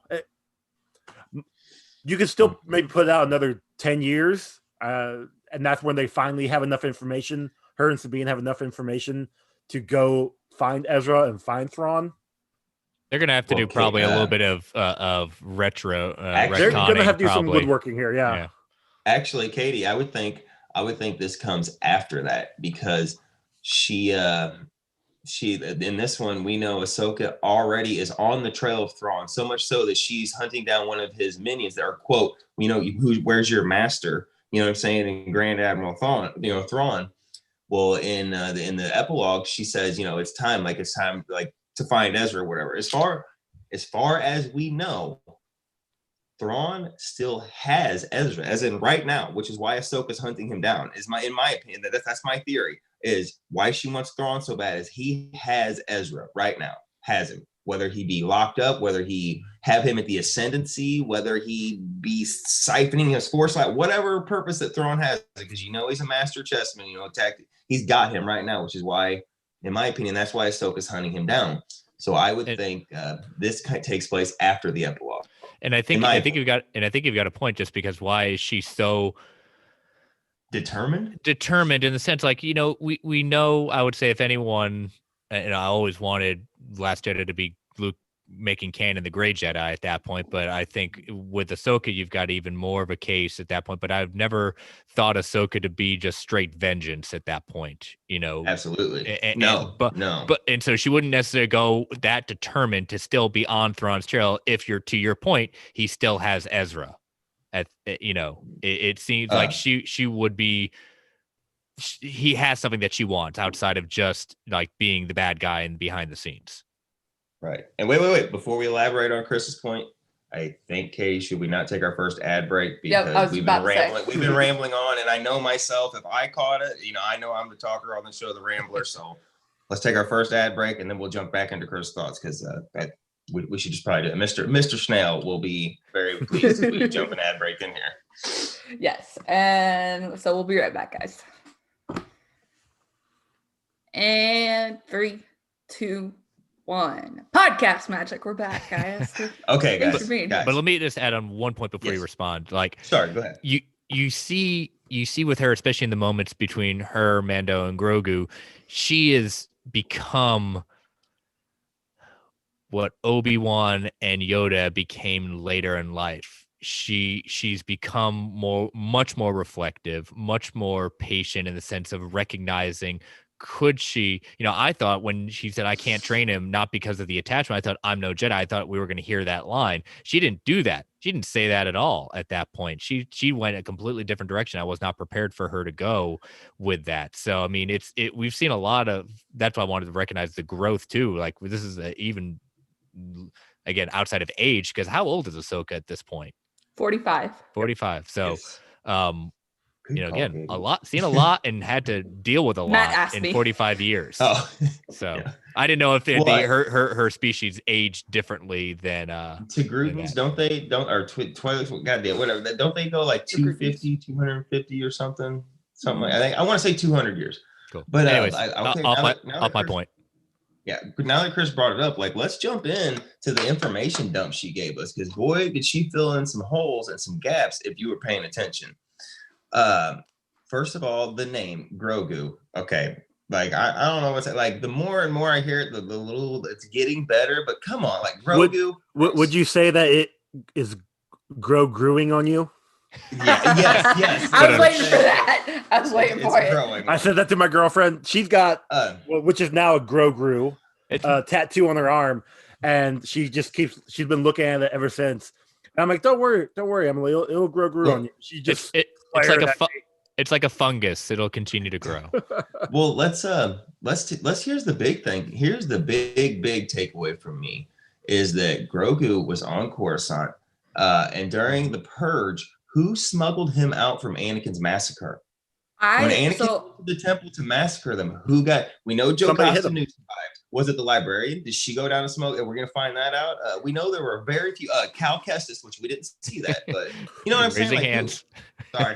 [SPEAKER 4] You could still maybe put out another 10 years, and that's when they finally have enough information. Her and Sabine have enough information to go find Ezra and find Thrawn.
[SPEAKER 1] They're gonna have to do probably a little bit of retro.
[SPEAKER 4] They're gonna have to do some woodworking here. Yeah.
[SPEAKER 3] Actually, Katie, I would think this comes after that because she in this one we know Ahsoka already is on the trail of Thrawn, so much so that she's hunting down one of his minions that are quote, where's your master? You know what I'm saying? And Grand Admiral Thrawn. Well, in the epilogue, she says, it's time to find Ezra or whatever. As far as we know, Thrawn still has Ezra, as in right now, which is why Ahsoka's hunting him down. In my opinion, that's my theory, is why she wants Thrawn so bad is he has Ezra right now, has him. Whether he be locked up, whether he have him at the ascendancy, whether he be siphoning his force light, whatever purpose that Thrawn has, because he's a master chessman, tactic. He's got him right now, which is why, in my opinion, that's why Ahsoka's hunting him down. So I would think this takes place after the epilogue.
[SPEAKER 1] And I think you've got a point, just because why is she so
[SPEAKER 3] determined
[SPEAKER 1] in the sense, like, we know, I would say, if anyone, and I always wanted Last Jedi to be Luke making canon the Gray Jedi at that point, but I think with Ahsoka you've got even more of a case at that point. But I've never thought Ahsoka to be just straight vengeance at that point,
[SPEAKER 3] Absolutely.
[SPEAKER 1] And so she wouldn't necessarily go that determined to still be on Thrawn's trail if to your point, he still has Ezra. It seems like she would be. He has something that she wants outside of just like being the bad guy and behind the scenes.
[SPEAKER 3] Right. And wait. Before we elaborate on Chris's point, I think, Katie, should we not take our first ad break? Because we've been rambling on, and I know myself, if I caught it, I know I'm the talker on the show, the Rambler. So let's take our first ad break, and then we'll jump back into Chris's thoughts, because we should just probably do it. Mr. Snail will be very pleased if we jump an ad break in here.
[SPEAKER 2] Yes. And so we'll be right back, guys. And 3, 2, 1. Podcast magic. We're back, guys.
[SPEAKER 3] Okay, guys.
[SPEAKER 1] But let me just add on one point before you respond. Like,
[SPEAKER 3] sorry, go ahead.
[SPEAKER 1] You see with her, especially in the moments between her, Mando, and Grogu, she has become what Obi-Wan and Yoda became later in life. She's become much more reflective, much more patient in the sense of recognizing, could she, I thought when she said, I can't train him, not because of the attachment, I thought, I'm no Jedi. I thought we were going to hear that line. She didn't do that. She didn't say that at all at that point. She went a completely different direction. I was not prepared for her to go with that. So, I mean, we've seen a lot of, that's why I wanted to recognize the growth too. Like, this is even, again, outside of age, because how old is Ahsoka at this point?
[SPEAKER 2] 45.
[SPEAKER 1] 45. So,
[SPEAKER 3] because
[SPEAKER 1] Again, seen a lot and had to deal with a lot in 45 years.
[SPEAKER 3] Oh,
[SPEAKER 1] so
[SPEAKER 3] yeah.
[SPEAKER 1] I didn't know if her species aged differently than
[SPEAKER 3] Tigrutans, goddamn, whatever. Don't they go like 250, 250 or something? Something like I want to say 200 years.
[SPEAKER 1] Cool.
[SPEAKER 3] But
[SPEAKER 1] anyways,
[SPEAKER 3] off
[SPEAKER 1] my point.
[SPEAKER 3] Yeah, but now that Chris brought it up, like let's jump in to the information dump she gave us, because boy, did she fill in some holes and some gaps if you were paying attention. First of all, the name Grogu. Okay, like I don't know what's like. The more and more I hear it, the little it's getting better. But come on, like Grogu.
[SPEAKER 4] Would you say that it is growing on you?
[SPEAKER 3] Yeah. Yes.
[SPEAKER 2] I was waiting for that. I was waiting for it.
[SPEAKER 3] Growing.
[SPEAKER 4] I said that to my girlfriend. She's got, which is now a Grogu, tattoo on her arm, and she's been looking at it ever since. And I'm like, don't worry. I'm like, it'll grow on you. She just
[SPEAKER 1] it's like a fungus. It'll continue to grow.
[SPEAKER 3] Well, let's here's the big thing. Here's the big takeaway from me is that Grogu was on Coruscant, and during the Purge, who smuggled him out from Anakin's massacre? When Anakin went to the temple to massacre them, we know Joe Costa knew survived. Was it the librarian? Did she go down and smoke? And we're going to find that out. We know there were very few, Cal Kestis, which we didn't see that, but you know what I'm saying?
[SPEAKER 1] Raising hands.
[SPEAKER 3] Sorry.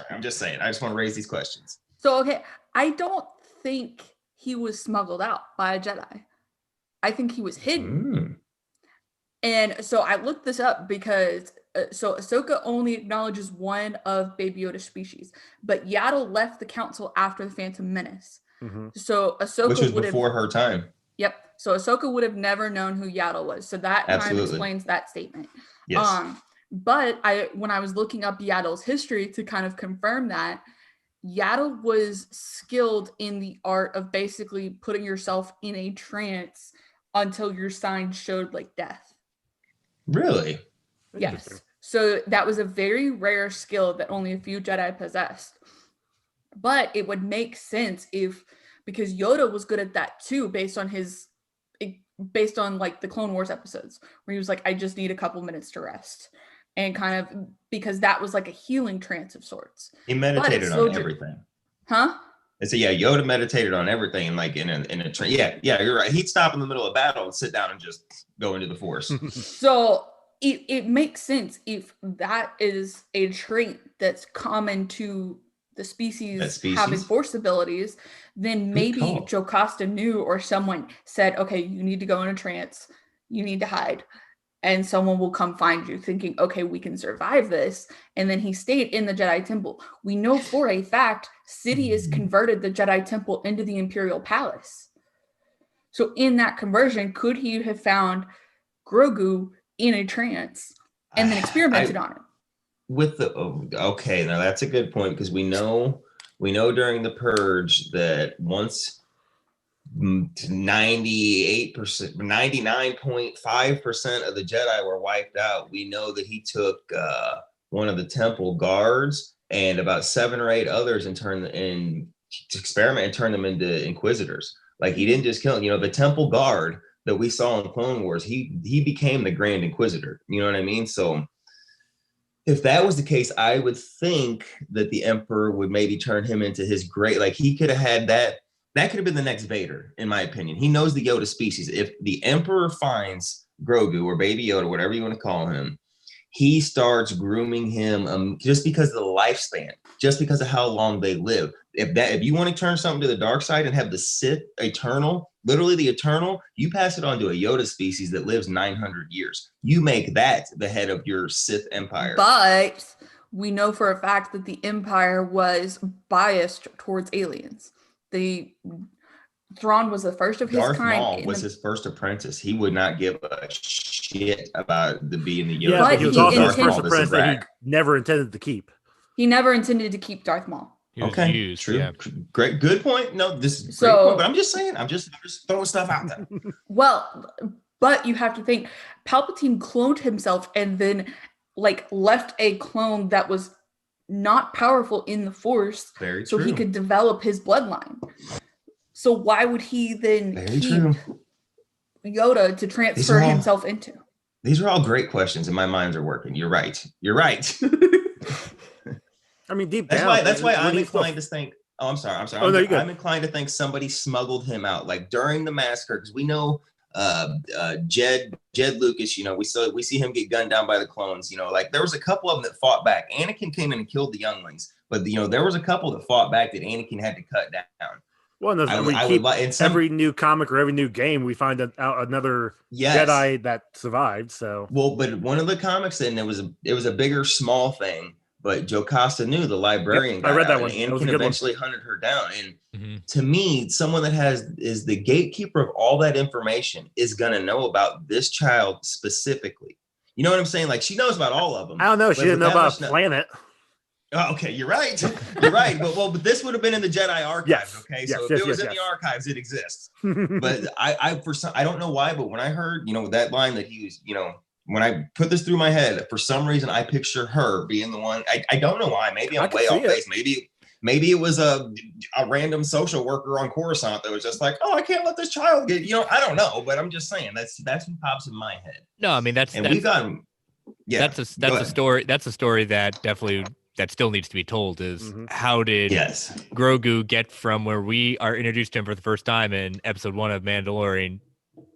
[SPEAKER 3] I'm just saying. I just want to raise these questions.
[SPEAKER 2] So, okay, I don't think he was smuggled out by a Jedi. I think he was hidden. And so I looked this up because Ahsoka only acknowledges one of Baby Yoda's species, but Yaddle left the council after the Phantom Menace. Mm-hmm. So Ahsoka, which was
[SPEAKER 3] before her time.
[SPEAKER 2] Yep. So Ahsoka would have never known who Yaddle was. So that kind of explains that statement.
[SPEAKER 3] Yes.
[SPEAKER 2] But when I was looking up Yaddle's history to kind of confirm that, Yaddle was skilled in the art of basically putting yourself in a trance until your signs showed like death.
[SPEAKER 3] Really?
[SPEAKER 2] Yes. So that was a very rare skill that only a few Jedi possessed. But it would make sense because Yoda was good at that too, based on like the Clone Wars episodes where he was like, I just need a couple minutes to rest. And kind of because that was like a healing trance of sorts.
[SPEAKER 3] He meditated on everything.
[SPEAKER 2] Huh?
[SPEAKER 3] And so Yoda meditated on everything, and like in a trance. Yeah, you're right. He'd stop in the middle of battle and sit down and just go into the Force.
[SPEAKER 2] So it makes sense if that is a trait that's common to the species having Force abilities, then maybe Jocasta knew, or someone said, okay, you need to go in a trance, you need to hide, and someone will come find you thinking, okay, we can survive this. And then he stayed in the Jedi Temple. We know for a fact Sidious converted the Jedi Temple into the Imperial Palace. So in that conversion, could he have found Grogu in a trance and then experimented on it?
[SPEAKER 3] Okay, now that's a good point, because we know during the Purge that once 98%, 99.5% of the Jedi were wiped out, we know that he took one of the temple guards and about 7 or 8 others and turned them into Inquisitors. Like, he didn't just kill them. The temple guard that we saw in Clone Wars, he became the Grand Inquisitor. You know what I mean? So if that was the case, I would think that the Emperor would maybe turn him into his great, like he could have had that. That could have been the next Vader, in my opinion. He knows the Yoda species. If the Emperor finds Grogu or Baby Yoda, whatever you want to call him, he starts grooming him just because of the lifespan, just because of how long they live. If you want to turn something to the dark side and have the Sith eternal, literally the eternal, you pass it on to a Yoda species that lives 900 years. You make that the head of your Sith empire.
[SPEAKER 2] But we know for a fact that the Empire was biased towards aliens. Thrawn was the first of his kind.
[SPEAKER 3] Darth Maul was his first apprentice. He would not give a shit about being the Yoda.
[SPEAKER 4] Yeah, but he was also his first apprentice that he never intended to keep.
[SPEAKER 2] He never intended to keep Darth Maul.
[SPEAKER 3] Okay, used, true. Yeah. Great, good point. No, this is a great point, but I'm just saying, I'm just throwing stuff out there.
[SPEAKER 2] Well, but you have to think, Palpatine cloned himself and then left a clone that was not powerful in the Force, so he could develop his bloodline. So why would he then keep Yoda to transfer himself into?
[SPEAKER 3] These are all great questions, and my minds are working. You're right.
[SPEAKER 4] I mean, deep
[SPEAKER 3] That's
[SPEAKER 4] down,
[SPEAKER 3] why. That's why
[SPEAKER 4] when
[SPEAKER 3] I'm
[SPEAKER 4] he's still-
[SPEAKER 3] inclined to think. Oh, I'm sorry. I'm sorry.
[SPEAKER 4] Oh, no, you're good.
[SPEAKER 3] I'm inclined to think somebody smuggled him out, like during the massacre, because we know Jed Lucas. You know, we see him get gunned down by the clones. You know, like there was a couple of them that fought back. Anakin came in and killed the younglings, but you know there was a couple that fought back that Anakin had to cut down.
[SPEAKER 4] Well, no, every new comic or every new game, we find out another Jedi that survived. So
[SPEAKER 3] but one of the comics, and it was a bigger small thing. But Jocasta knew the librarian.
[SPEAKER 4] I read that one.
[SPEAKER 3] And Anakin eventually hunted her down. And to me, someone that is the gatekeeper of all that information is gonna know about this child specifically. You know what I'm saying? Like she knows about all of them.
[SPEAKER 4] I don't know. She didn't know about a planet.
[SPEAKER 3] Oh, okay, you're right. You're right. But this would have been in the Jedi archives.
[SPEAKER 4] Yes.
[SPEAKER 3] Okay, so if it was in the archives, it exists. But I don't know why, but when I heard that line that he was, when I put this through my head, for some reason I picture her being the one. I don't know why. Maybe I'm way off base. Maybe it was a random social worker on Coruscant that was just like, oh, I can't let this child get. I don't know, but I'm just saying that's who pops in my head.
[SPEAKER 1] No, I mean that's a story. That's a story that definitely. That still needs to be told is how did Grogu get from where we are introduced to him for the first time in episode 1 of Mandalorian?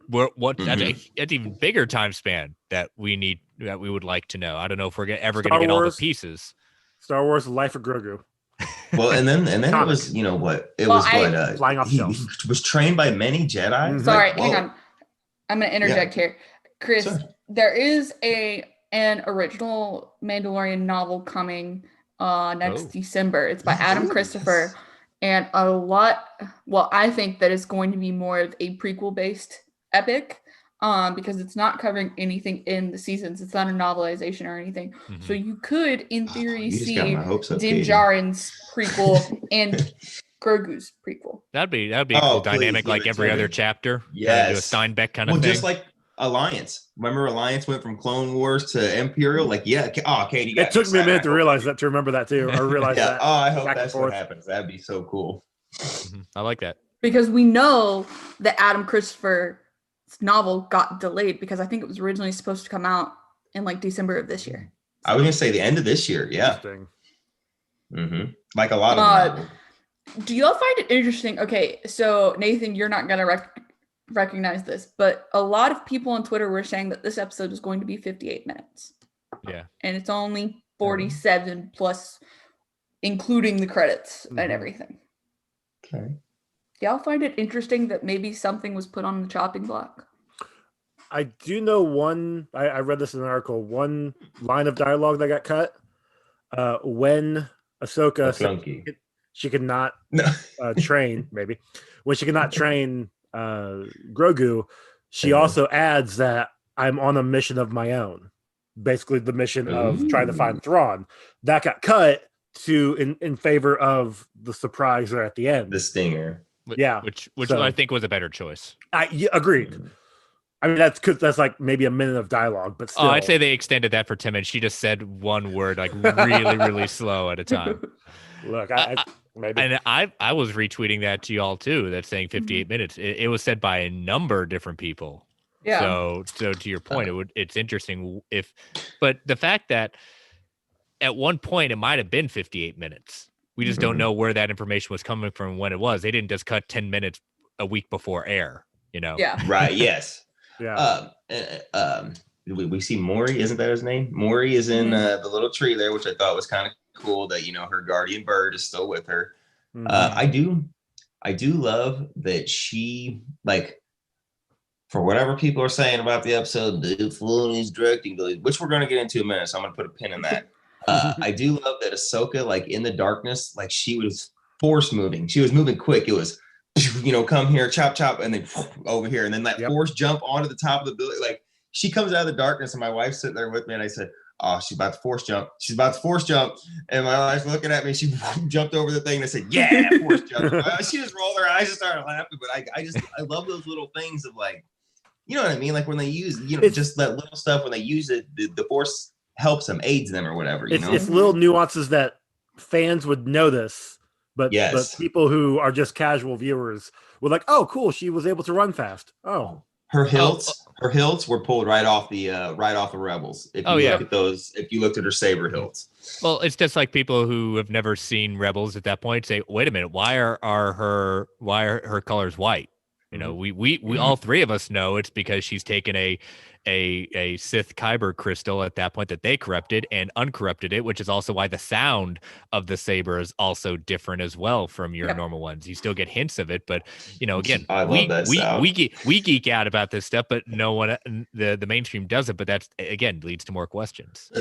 [SPEAKER 1] That's an even bigger time span that we would like to know. I don't know if we're ever going to get all the pieces.
[SPEAKER 4] Star Wars: The Life of Grogu.
[SPEAKER 3] Well, and then it was
[SPEAKER 4] flying off
[SPEAKER 3] he was trained by many Jedi.
[SPEAKER 2] Sorry, hang on. I'm going to interject here, Chris. Sure. There is an original Mandalorian novel coming next December. It's by Adam Christopher, and I think that it's going to be more of a prequel based epic because it's not covering anything in the seasons. It's not a novelization or anything. So you could in theory see Din Djarin's prequel and Grogu's prequel.
[SPEAKER 1] That'd be a cool dynamic, like every other chapter.
[SPEAKER 3] Yes,
[SPEAKER 1] do a Steinbeck kind of thing.
[SPEAKER 3] Just like Alliance. Remember Alliance went from Clone Wars to Imperial? Like, Katie,
[SPEAKER 4] it took me a minute to realize that, to remember that too. I realized that.
[SPEAKER 3] Oh, I hope that's what happens. That'd be so cool.
[SPEAKER 1] I like that.
[SPEAKER 2] Because we know that Adam Christopher's novel got delayed because I think it was originally supposed to come out in like December of this year.
[SPEAKER 3] I was going to say the end of this year. Yeah. Like a lot of them.
[SPEAKER 2] Do y'all find it interesting? Okay, so Nathan, you're not going to recognize this, but a lot of people on Twitter were saying that this episode is going to be 58 minutes.
[SPEAKER 1] Yeah.
[SPEAKER 2] And it's only 47 plus, including the credits and everything.
[SPEAKER 3] Okay.
[SPEAKER 2] Y'all find it interesting that maybe something was put on the chopping block?
[SPEAKER 4] I do know I read this in an article, one line of dialogue that got cut when Ahsoka said she could not train, maybe. When she could not train Grogu, she also adds that I'm on a mission of my own. Basically the mission of trying to find Thrawn. That got cut in favor of the surprise right at the end.
[SPEAKER 3] The stinger.
[SPEAKER 1] Yeah. Which I think was a better choice.
[SPEAKER 4] Agreed. I mean, that's like maybe a minute of dialogue, but still.
[SPEAKER 1] Oh, I'd say they extended that for 10 minutes. She just said one word, like really, really slow at a time.
[SPEAKER 4] Look, maybe.
[SPEAKER 1] And I was retweeting that to y'all too. That's saying 58 minutes. It was said by a number of different people.
[SPEAKER 2] Yeah.
[SPEAKER 1] So to your point, it's interesting but the fact that at one point it might have been 58 minutes. We just don't know where that information was coming from when it was. They didn't just cut 10 minutes a week before air,
[SPEAKER 2] Yeah.
[SPEAKER 3] Right. Yes.
[SPEAKER 4] Yeah.
[SPEAKER 3] We see Maury, isn't that his name? Maury is in the little tree there, which I thought was kind of cool that her guardian bird is still with her. I do love that she, like, for whatever people are saying about the episode, Dave Filoni's directing, which we're going to get into in a minute, so I'm going to put a pin in that. I do love that Ahsoka, like in the darkness, like she was force moving. She was moving quick. It was, come here, chop, chop, and then over here, and then that force jump onto the top of the building. Like she comes out of the darkness, and my wife's sitting there with me, and I said, "Oh, she's about to force jump. She's about to force jump." And my wife's looking at me. She jumped over the thing and I said, "Yeah, force jump." She just rolled her eyes and started laughing. But I love those little things of, like, you know what I mean? Like when they use, just that little stuff, when they use it, the force helps them, aids them or whatever,
[SPEAKER 4] It's little nuances that fans would notice, but people who are just casual viewers were like, "Oh, cool, she was able to run fast." Oh,
[SPEAKER 3] Her hilts were pulled right off the Rebels. If you look at those, if you looked at her saber hilts.
[SPEAKER 1] Well, it's just like people who have never seen Rebels at that point say, "Wait a minute, why are her colors white?" You know, we all three of us know it's because she's taken a Sith Kyber crystal at that point that they corrupted and uncorrupted it, which is also why the sound of the saber is also different as well from your normal ones. You still get hints of it, but you know, again, we geek out about this stuff, but no one the mainstream doesn't. But that's again leads to more questions.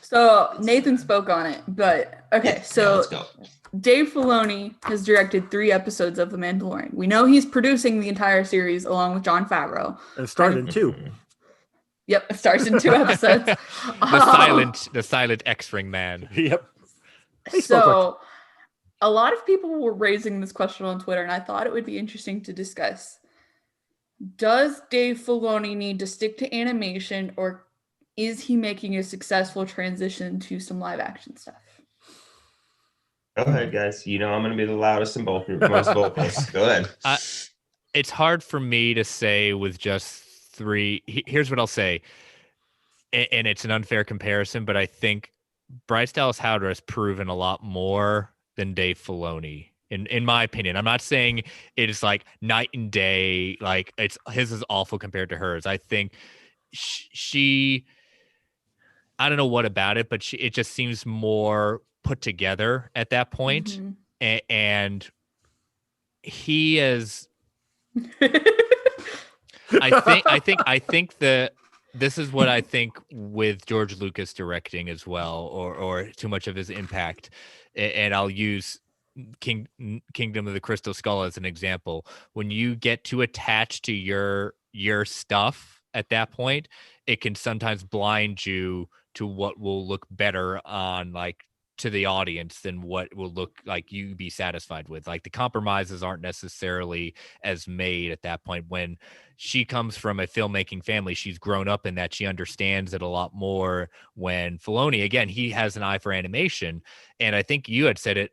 [SPEAKER 2] So Nathan spoke on it, but okay, so Dave Filoni has directed 3 episodes of The Mandalorian. We know he's producing the entire series along with Jon Favreau.
[SPEAKER 4] It started in 2.
[SPEAKER 2] Yep, it starts in 2 episodes.
[SPEAKER 1] The silent X-Ring man.
[SPEAKER 4] Yep.
[SPEAKER 2] So a lot of people were raising this question on Twitter, and I thought it would be interesting to discuss. Does Dave Filoni need to stick to animation, or is he making a successful transition to some live action stuff?
[SPEAKER 3] Go ahead, guys. You know I'm going to be the loudest in both vocals. Go ahead.
[SPEAKER 1] It's hard for me to say with just 3. Here's what I'll say, and it's an unfair comparison, but I think Bryce Dallas Howard has proven a lot more than Dave Filoni. In my opinion, I'm not saying it is like night and day. Like his is awful compared to hers. I think she I don't know what about it, but it just seems more put together at that point. And he is I think that this is what I think with George Lucas directing as well, or too much of his impact. And I'll use Kingdom of the Crystal Skull as an example. When you get too attached to your stuff at that point, it can sometimes blind you to what will look better on to the audience than what will look like you be satisfied with. Like the compromises aren't necessarily as made at that point. When she comes from a filmmaking family, she's grown up in that, she understands it a lot more. When Filoni, again, he has an eye for animation, and I think you had said it,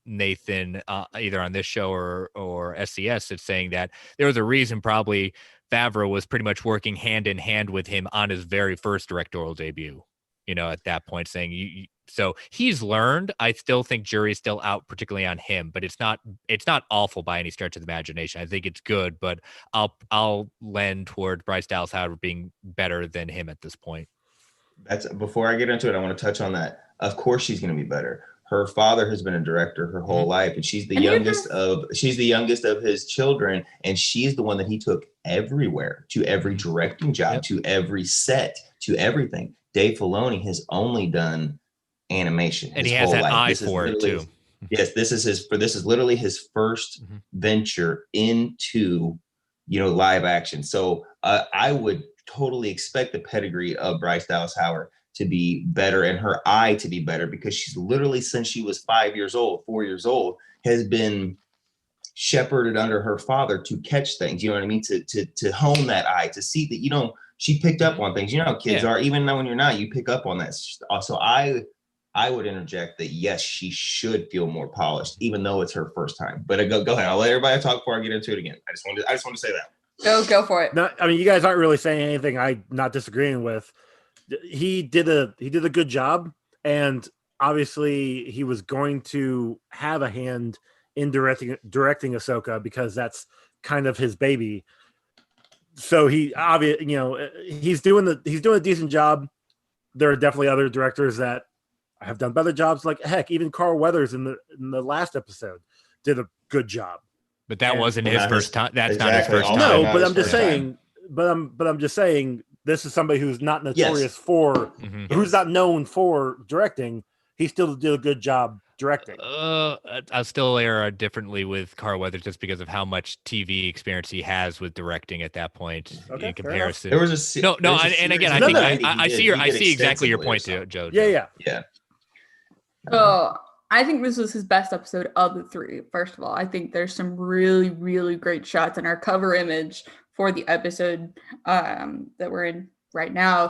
[SPEAKER 1] Nathan, either on this show or SCS, it's saying that there was a reason probably Favreau was pretty much working hand in hand with him on his very first directorial debut, at that point, saying so he's learned. I still think jury's still out, particularly on him, but it's not awful by any stretch of the imagination. I think it's good, but I'll lend toward Bryce Dallas Howard being better than him at this point.
[SPEAKER 3] Before I get into it, I want to touch on that. Of course she's going to be better. Her father has been a director her whole life, and she's the youngest of his children, and she's the one that he took everywhere, to every directing job, to every set, to everything. Dave Filoni has only done animation,
[SPEAKER 1] and he has that eye for it too.
[SPEAKER 3] Yes, this is literally his first venture into live action. So I would totally expect the pedigree of Bryce Dallas Howard to be better and her eye to be better, because she's literally, since she was 4 years old, has been shepherded under her father to catch things. You know what I mean? To hone that eye, to see that, she picked up on things. How kids are, even though when you're not, you pick up on that. So I would interject that yes, she should feel more polished, even though it's her first time. But go ahead. I'll let everybody talk before I get into it again. I just want to say that.
[SPEAKER 2] Go for it.
[SPEAKER 4] No, I mean, you guys aren't really saying anything I'm not disagreeing with. He did a good job, and obviously he was going to have a hand in directing Ahsoka, because that's kind of his baby. So he's doing a decent job. There are definitely other directors that have done better jobs. Like heck, even Carl Weathers in the last episode did a good job.
[SPEAKER 1] But that wasn't his first time. That's not his first time.
[SPEAKER 4] No, but I'm just saying. But I'm just saying. This is somebody who's not notorious for, who's not known for directing. He still did a good job directing.
[SPEAKER 1] I'll still err differently with Carl Weathers, just because of how much TV experience he has with directing at at that point in comparison.
[SPEAKER 3] There was
[SPEAKER 1] I see exactly your point, Joe.
[SPEAKER 4] Yeah.
[SPEAKER 2] I think this was his best episode of the 3. First of all, I think there's some really, really great shots in our cover image for the episode that we're in right now,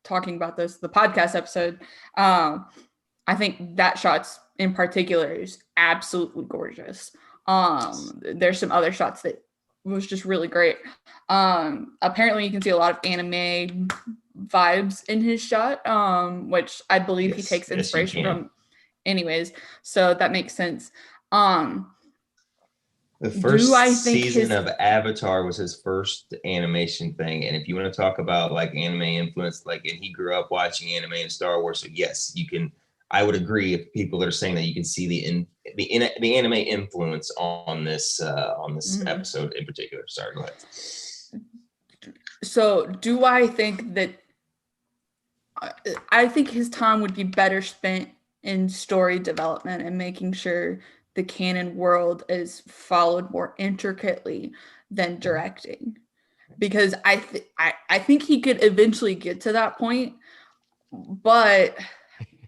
[SPEAKER 2] talking about the podcast episode. I think that shots in particular is absolutely gorgeous. There's some other shots that was just really great. Apparently you can see a lot of anime vibes in his shot, which I believe he takes inspiration from anyways, so that makes sense.
[SPEAKER 3] The first season of Avatar was his first animation thing, and if you want to talk about like anime influence, like, and he grew up watching anime and Star Wars, so yes, you can. I would agree if people are saying that you can see the anime influence on this episode in particular. Sorry, go ahead.
[SPEAKER 2] So, do I think that? I think his time would be better spent in story development and making sure the canon world is followed more intricately than directing, because I think he could eventually get to that point, but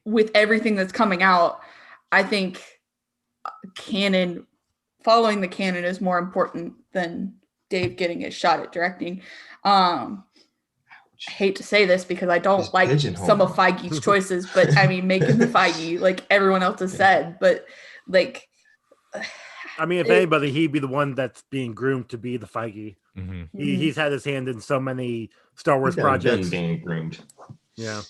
[SPEAKER 2] with everything that's coming out, I think following the canon is more important than Dave getting his shot at directing. I hate to say this because I don't like some of Feige's choices, but I mean, make him the Feige, like everyone else has said, but like,
[SPEAKER 4] I mean, if anybody, he'd be the one that's being groomed to be the Feige.
[SPEAKER 1] Mm-hmm.
[SPEAKER 4] He's had his hand in so many Star Wars projects.
[SPEAKER 3] Being groomed.
[SPEAKER 4] Yeah.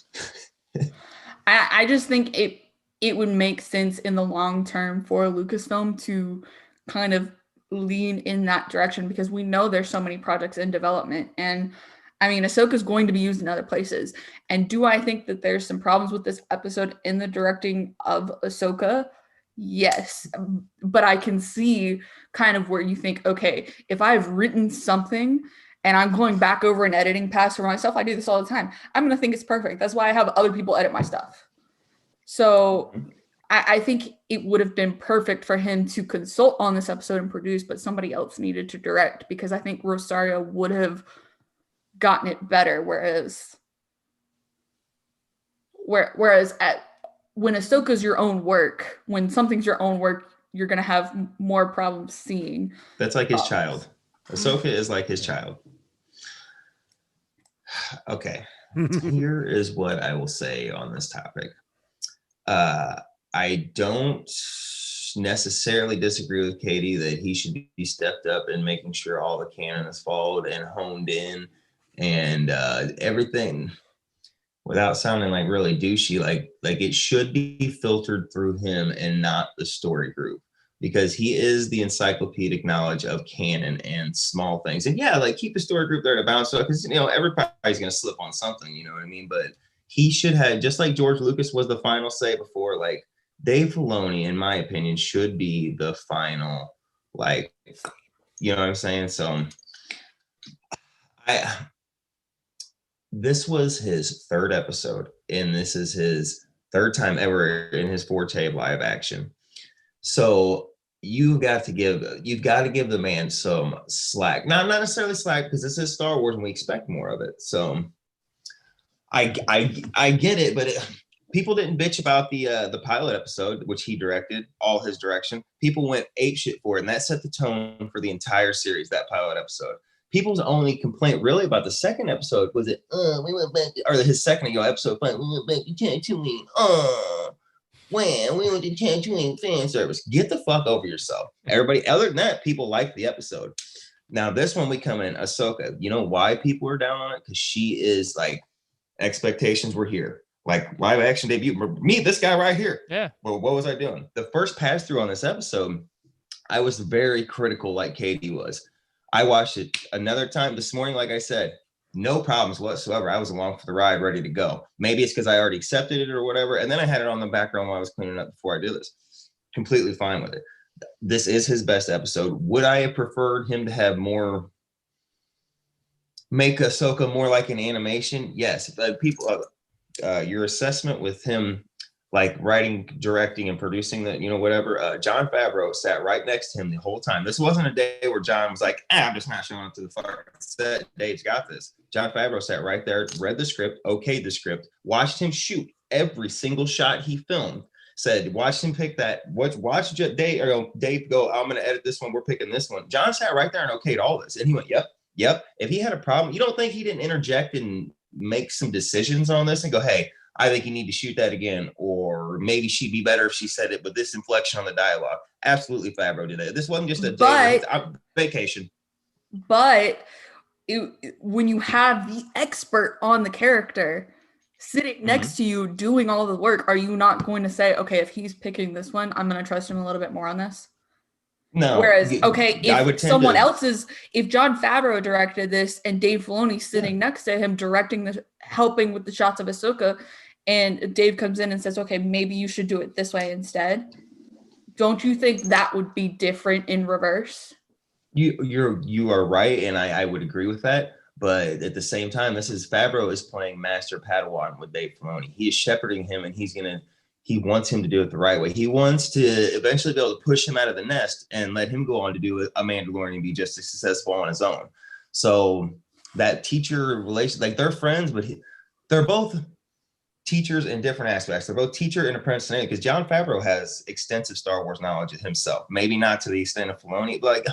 [SPEAKER 2] I just think it would make sense in the long term for Lucasfilm to kind of lean in that direction, because we know there's so many projects in development, and I mean, Ahsoka is going to be used in other places. And do I think that there's some problems with this episode in the directing of Ahsoka? Yes, but I can see kind of where you think, okay, if I've written something and I'm going back over an editing pass for myself, I do this all the time, I'm going to think it's perfect. That's why I have other people edit my stuff. So I think it would have been perfect for him to consult on this episode and produce, but somebody else needed to direct, because I think Rosario would have gotten it better. Whereas when Ahsoka's your own work, when something's your own work, you're going to have more problems seeing.
[SPEAKER 3] That's like his child. Ahsoka is like his child. Okay. Here is what I will say on this topic. I don't necessarily disagree with Katie that he should be stepped up in making sure all the canon is followed and honed in, and everything, without sounding like really douchey, like it should be filtered through him and not the story group, because he is the encyclopedic knowledge of canon and small things. And yeah, like keep the story group there to bounce up, because everybody's gonna slip on something, you know what I mean? But he should have, just like George Lucas was the final say before, like Dave Filoni, in my opinion, should be the final, like, you know what I'm saying? So this was his third episode, and this is his third time ever in his forte of live action. So you've got to give the man some slack. Not necessarily slack, because this is Star Wars and we expect more of it. So I get it, but people didn't bitch about the pilot episode, which he directed, all his direction. People went apeshit for it, and that set the tone for the entire series, that pilot episode. People's only complaint really about the second episode was that we went back, or his second episode, we went back to Tatooine. When we went to Tatooine fan service. Get the fuck over yourself. Everybody, other than that, people liked the episode. Now this one, we come in Ahsoka. You know why people are down on it? Because she is like, expectations were here. Like live action debut. Meet this guy right here.
[SPEAKER 1] Yeah.
[SPEAKER 3] Well, what was I doing? The first pass through on this episode, I was very critical, like Katie was. I watched it another time this morning. Like I said, no problems whatsoever. I was along for the ride, ready to go. Maybe it's because I already accepted it or whatever. And then I had it on the background while I was cleaning up before I did this. Completely fine with it. This is his best episode. Would I have preferred him to have make Ahsoka more like an animation? Yes. People, your assessment with him, like writing, directing, and producing the, whatever. Jon Favreau sat right next to him the whole time. This wasn't a day where Jon was like, I'm just not showing up to the fucking set. Dave's got this. Jon Favreau sat right there, read the script, okayed the script, watched him shoot every single shot he filmed. Said, watch him pick that. Watch Dave go, I'm going to edit this one. We're picking this one. Jon sat right there and okayed all this. And he went, yep. If he had a problem, you don't think he didn't interject and make some decisions on this and go, hey, I think you need to shoot that again, or maybe she'd be better if she said it with this inflection on the dialogue. Absolutely, Favreau did that. This wasn't just a day vacation.
[SPEAKER 2] But when you have the expert on the character sitting next to you doing all the work, are you not going to say, okay, if he's picking this one, I'm going to trust him a little bit more on this?
[SPEAKER 3] No.
[SPEAKER 2] Whereas, okay, if someone else if Jon Favreau directed this and Dave Filoni's sitting next to him directing helping with the shots of Ahsoka, and Dave comes in and says, okay, maybe you should do it this way instead. Don't you think that would be different in reverse?
[SPEAKER 3] You are right, and I would agree with that. But at the same time, Favreau is playing Master Padawan with Dave Filoni. He is shepherding him, and he wants him to do it the right way. He wants to eventually be able to push him out of the nest and let him go on to do a Mandalorian and be just as successful on his own. So that teacher relation, like they're friends, but they're both teachers in different aspects. They're both teacher and apprentice, because Jon Favreau has extensive Star Wars knowledge himself. Maybe not to the extent of Filoni, but like,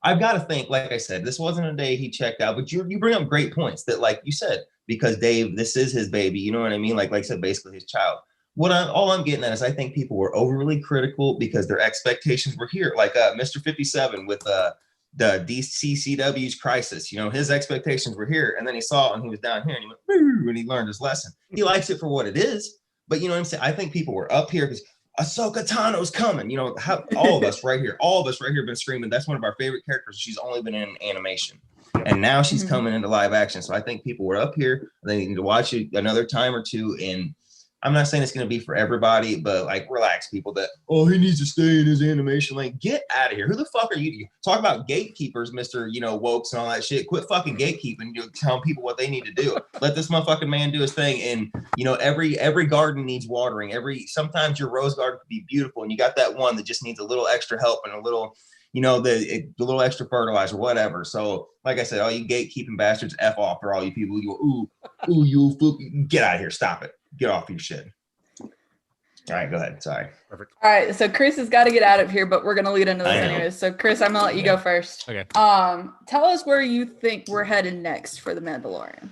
[SPEAKER 3] I've got to think, like I said, this wasn't a day he checked out, but you bring up great points that, like you said, because Dave, this is his baby. You know what I mean? Like I said, basically his child. All I'm getting at is I think people were overly critical because their expectations were here. Like Mr. 57 with the DCCW's Crisis, his expectations were here, and then he saw it and he was down here and he went, boo, and he learned his lesson. He likes it for what it is, but you know what I'm saying? I think people were up here because Ahsoka Tano's coming. All of us right here have been screaming. That's one of our favorite characters. She's only been in animation, and now she's coming into live action. So I think people were up here. They need to watch it another time or two. And I'm not saying it's going to be for everybody, but like, relax, people. He needs to stay in his animation lane. Get out of here. Who the fuck are you? Talk about gatekeepers, Mr. Wokes and all that shit. Quit fucking gatekeeping. Telling people what they need to do. Let this motherfucking man do his thing. And every garden needs watering. Sometimes your rose garden could be beautiful, and you got that one that just needs a little extra help and a little, the little extra fertilizer, whatever. So, like I said, all you gatekeeping bastards, F off for all you people. You go, you get out of here. Stop it. Get off your shit. All right, go ahead. Sorry.
[SPEAKER 4] Perfect.
[SPEAKER 2] All right, so Chris has got to get out of here, but we're going to lead into this anyways. So, Chris, I'm going to let you go first.
[SPEAKER 1] Okay.
[SPEAKER 2] Tell us where you think we're headed next for The Mandalorian.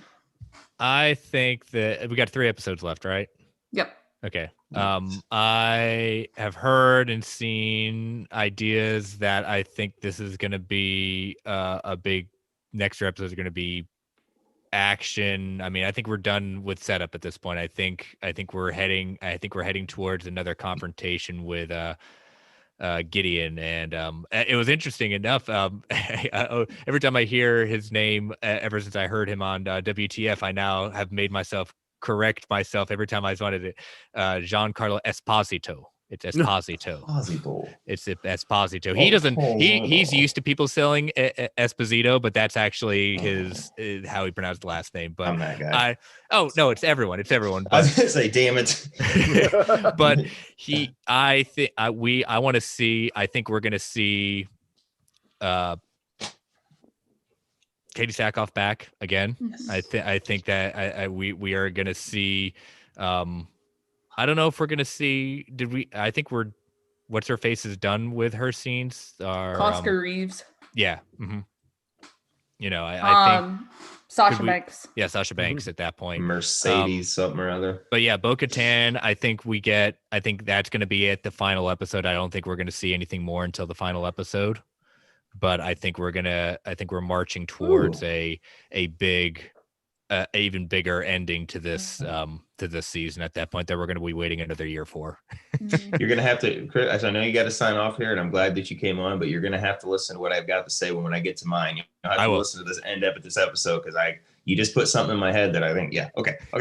[SPEAKER 1] I think that we got 3 episodes left, right?
[SPEAKER 2] Yep.
[SPEAKER 1] Okay. I have heard and seen ideas that I think this is going to be a big next 3 episodes are going to be action. I mean, I think we're done with setup at this point. I think we're heading towards another confrontation with Gideon, and it was interesting enough. Every time I hear his name, ever since I heard him on WTF, I now have made myself correct myself every time I wanted it. Giancarlo Esposito. It's Esposito. It's Esposito. He doesn't. He's used to people selling Esposito, but that's actually his how he pronounced the last name. But
[SPEAKER 3] I'm that guy.
[SPEAKER 1] No, it's everyone. It's everyone.
[SPEAKER 3] I was gonna say, damn it.
[SPEAKER 1] But I want to see. I think we're gonna see Katie Sackhoff back again.
[SPEAKER 2] Yes.
[SPEAKER 1] I think that we are gonna see. I don't know if we're gonna see. I think what's her face is done with her scenes.
[SPEAKER 2] Oscar Reeves.
[SPEAKER 1] Yeah. Mm-hmm. I think
[SPEAKER 2] Sasha Banks.
[SPEAKER 1] Yeah, Sasha Banks at that point.
[SPEAKER 3] Mercedes something or other.
[SPEAKER 1] But yeah, Bo-Katan. I think that's gonna be it. The final episode. I don't think we're gonna see anything more until the final episode. But I think we're marching towards a big. Even bigger ending to this season at that point that we're going to be waiting another year for.
[SPEAKER 3] You're going to have to, Chris, I know you got to sign off here, and I'm glad that you came on, but you're going to have to listen to what I've got to say when I get to mine. You have to listen to this end up at this episode because you just put something in my head that I think, yeah, okay. All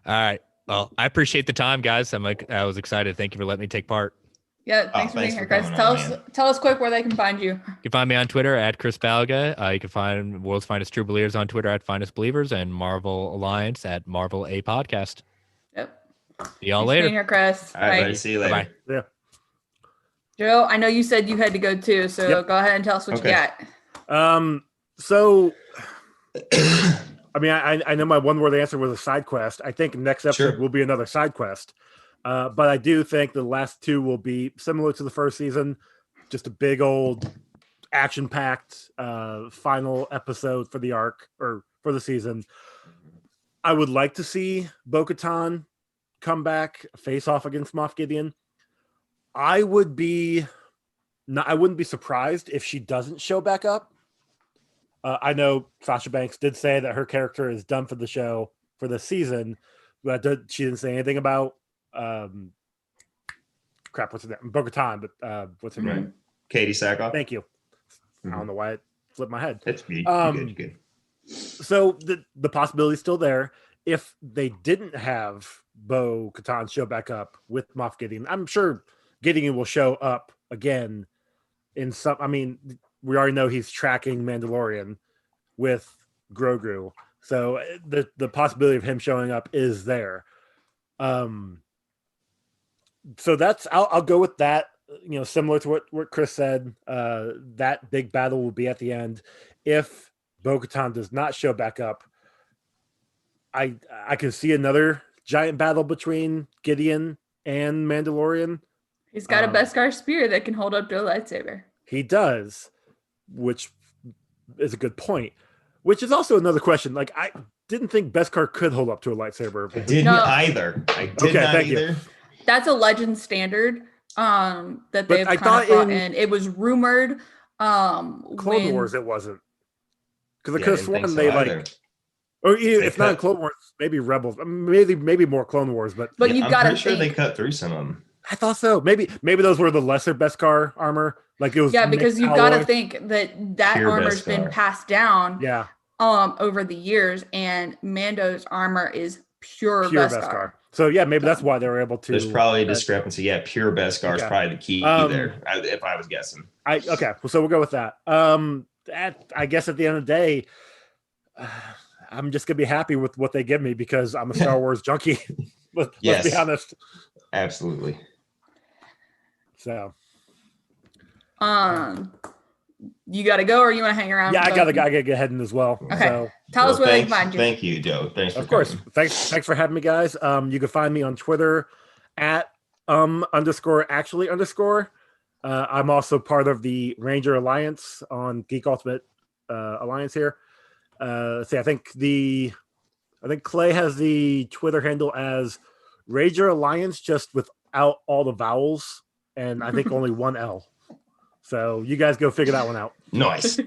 [SPEAKER 1] right. Well, I appreciate the time, guys. I was excited. Thank you for letting me take part.
[SPEAKER 2] Yeah, thanks for being here, Chris. Tell us quick where they can find you.
[SPEAKER 1] You can find me on Twitter at Chris Balga. You can find World's Finest True Believers on Twitter at Finest Believers, and Marvel Alliance at Marvel A Podcast.
[SPEAKER 2] Yep.
[SPEAKER 1] See y'all
[SPEAKER 2] Thanks
[SPEAKER 1] later.
[SPEAKER 2] For being here, Chris.
[SPEAKER 3] All right, buddy. See you later.
[SPEAKER 1] Bye.
[SPEAKER 4] Yeah.
[SPEAKER 2] Joe, I know you said you had to go too, so Go ahead and tell us what you got.
[SPEAKER 4] So, I mean, I know my one-word answer was a side quest. I think next episode will be another side quest. But I do think the last 2 will be similar to the first season, just a big old action-packed final episode for the arc or for the season. I would like to see Bo-Katan come back face off against Moff Gideon, I wouldn't be surprised if she doesn't show back up. I know Sasha Banks did say that her character is done for the show for the season, but she didn't say anything about what's her name? Bo-Katan, but what's her name?
[SPEAKER 3] Katie Sackhoff.
[SPEAKER 4] Thank you. I don't know why it flipped my head.
[SPEAKER 3] That's good. Good.
[SPEAKER 4] So the possibility is still there. If they didn't have Bo-Katan show back up with Moff Gideon, I'm sure Gideon will show up again in some. I mean, we already know he's tracking Mandalorian with Grogu, so the possibility of him showing up is there. So that's I'll go with that. You know, similar to what Chris said, that big battle will be at the end. If Bo-Katan does not show back up, I can see another giant battle between Gideon and Mandalorian.
[SPEAKER 2] He's got a Beskar spear that can hold up to a lightsaber.
[SPEAKER 4] He does, which is a good point. Which is also another question. Like, I didn't think Beskar could hold up to a lightsaber.
[SPEAKER 3] I didn't either. I did not either.
[SPEAKER 2] You. That's a legend standard that they've kind of brought in. It was rumored.
[SPEAKER 4] Clone Wars, it wasn't. Because I could have sworn they either. Or if not in Clone Wars, maybe Rebels, maybe more Clone Wars. But
[SPEAKER 2] you've got to
[SPEAKER 3] sure they cut through some of them.
[SPEAKER 4] I thought so. Maybe those were the lesser Beskar armor. Like it was.
[SPEAKER 2] Yeah, because you've got to think that
[SPEAKER 3] pure
[SPEAKER 2] armor's
[SPEAKER 3] Beskar.
[SPEAKER 2] been passed down.
[SPEAKER 4] Yeah.
[SPEAKER 2] Over the years, and Mando's armor is pure Beskar.
[SPEAKER 4] So yeah, maybe that's why they were able to.
[SPEAKER 3] There's probably a discrepancy. Yeah, pure Beskar is probably the key there. If I was guessing.
[SPEAKER 4] So we'll go with that. I guess at the end of the day, I'm just gonna be happy with what they give me because I'm a Star Wars junkie. Let's be honest.
[SPEAKER 3] Absolutely.
[SPEAKER 4] So.
[SPEAKER 2] You got to go, or you want to hang around?
[SPEAKER 4] Yeah, I gotta get heading as well.
[SPEAKER 2] Okay.
[SPEAKER 4] So,
[SPEAKER 2] tell us where they can find you.
[SPEAKER 3] Thank you, Joe. Thanks.
[SPEAKER 4] Of course. Thanks for having me, guys. You can find me on Twitter at _actually_. I'm also part of the Ranger Alliance on Geek Ultimate Alliance here. I think Clay has the Twitter handle as Ranger Alliance, just without all the vowels, and I think only one L. So you guys go figure that one out.
[SPEAKER 3] Nice.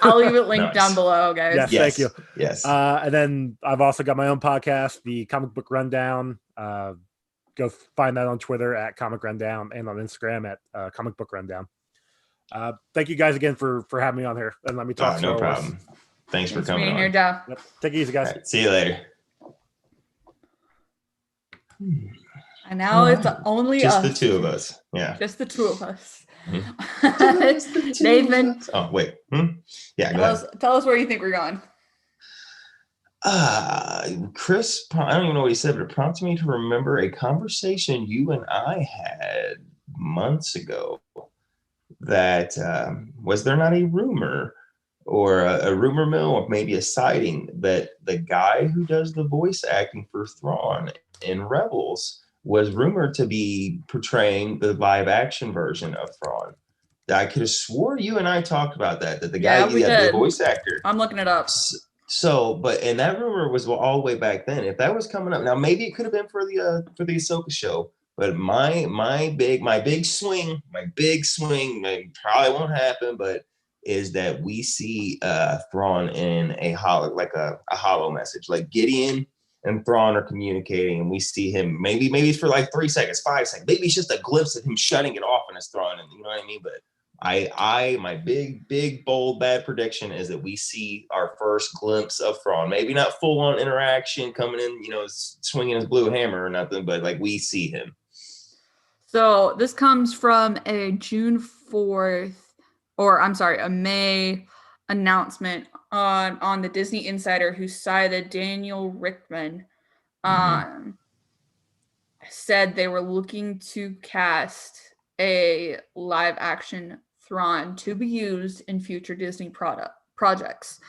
[SPEAKER 2] I'll leave it linked down below, guys.
[SPEAKER 4] Yes, thank you.
[SPEAKER 3] Yes.
[SPEAKER 4] And then I've also got my own podcast, the Comic Book Rundown. Go find that on Twitter at Comic Rundown and on Instagram at Comic Book Rundown. Thank you guys again for having me on here and let me talk.
[SPEAKER 3] No problem. Thanks for coming on.
[SPEAKER 2] Here, Joe.
[SPEAKER 4] Yep. Take it easy, guys.
[SPEAKER 3] Right, see you later.
[SPEAKER 2] And now it's only
[SPEAKER 3] just
[SPEAKER 2] us.
[SPEAKER 3] the two of us. Yeah.
[SPEAKER 2] Just the two of us.
[SPEAKER 3] Mm-hmm.
[SPEAKER 2] Nathan.
[SPEAKER 3] Oh, wait. Yeah,
[SPEAKER 2] tell us where you think we're going.
[SPEAKER 3] Chris, I don't even know what he said, but it prompted me to remember a conversation you and I had months ago that was there not a rumor or a rumor mill or maybe a sighting that the guy who does the voice acting for Thrawn in Rebels was rumored to be portraying the live action version of Thrawn. I could have swore you and I talked about that the guy, the voice actor.
[SPEAKER 2] I'm looking it up.
[SPEAKER 3] So, and that rumor was all the way back then. If that was coming up now, maybe it could have been for the Ahsoka show. But my big swing, probably won't happen, but is that we see Thrawn in a hollow message, like Gideon and Thrawn are communicating, and we see him. Maybe it's for like 3 seconds, 5 seconds. Maybe it's just a glimpse of him shutting it off in his Thrawn, and you know what I mean. But my big bold bad prediction is that we see our first glimpse of Thrawn. Maybe not full on interaction coming in, swinging his blue hammer or nothing, but like we see him.
[SPEAKER 2] So this comes from a a May announcement on the Disney Insider, who cited Daniel Rickman, said they were looking to cast a live action Thrawn to be used in future Disney projects.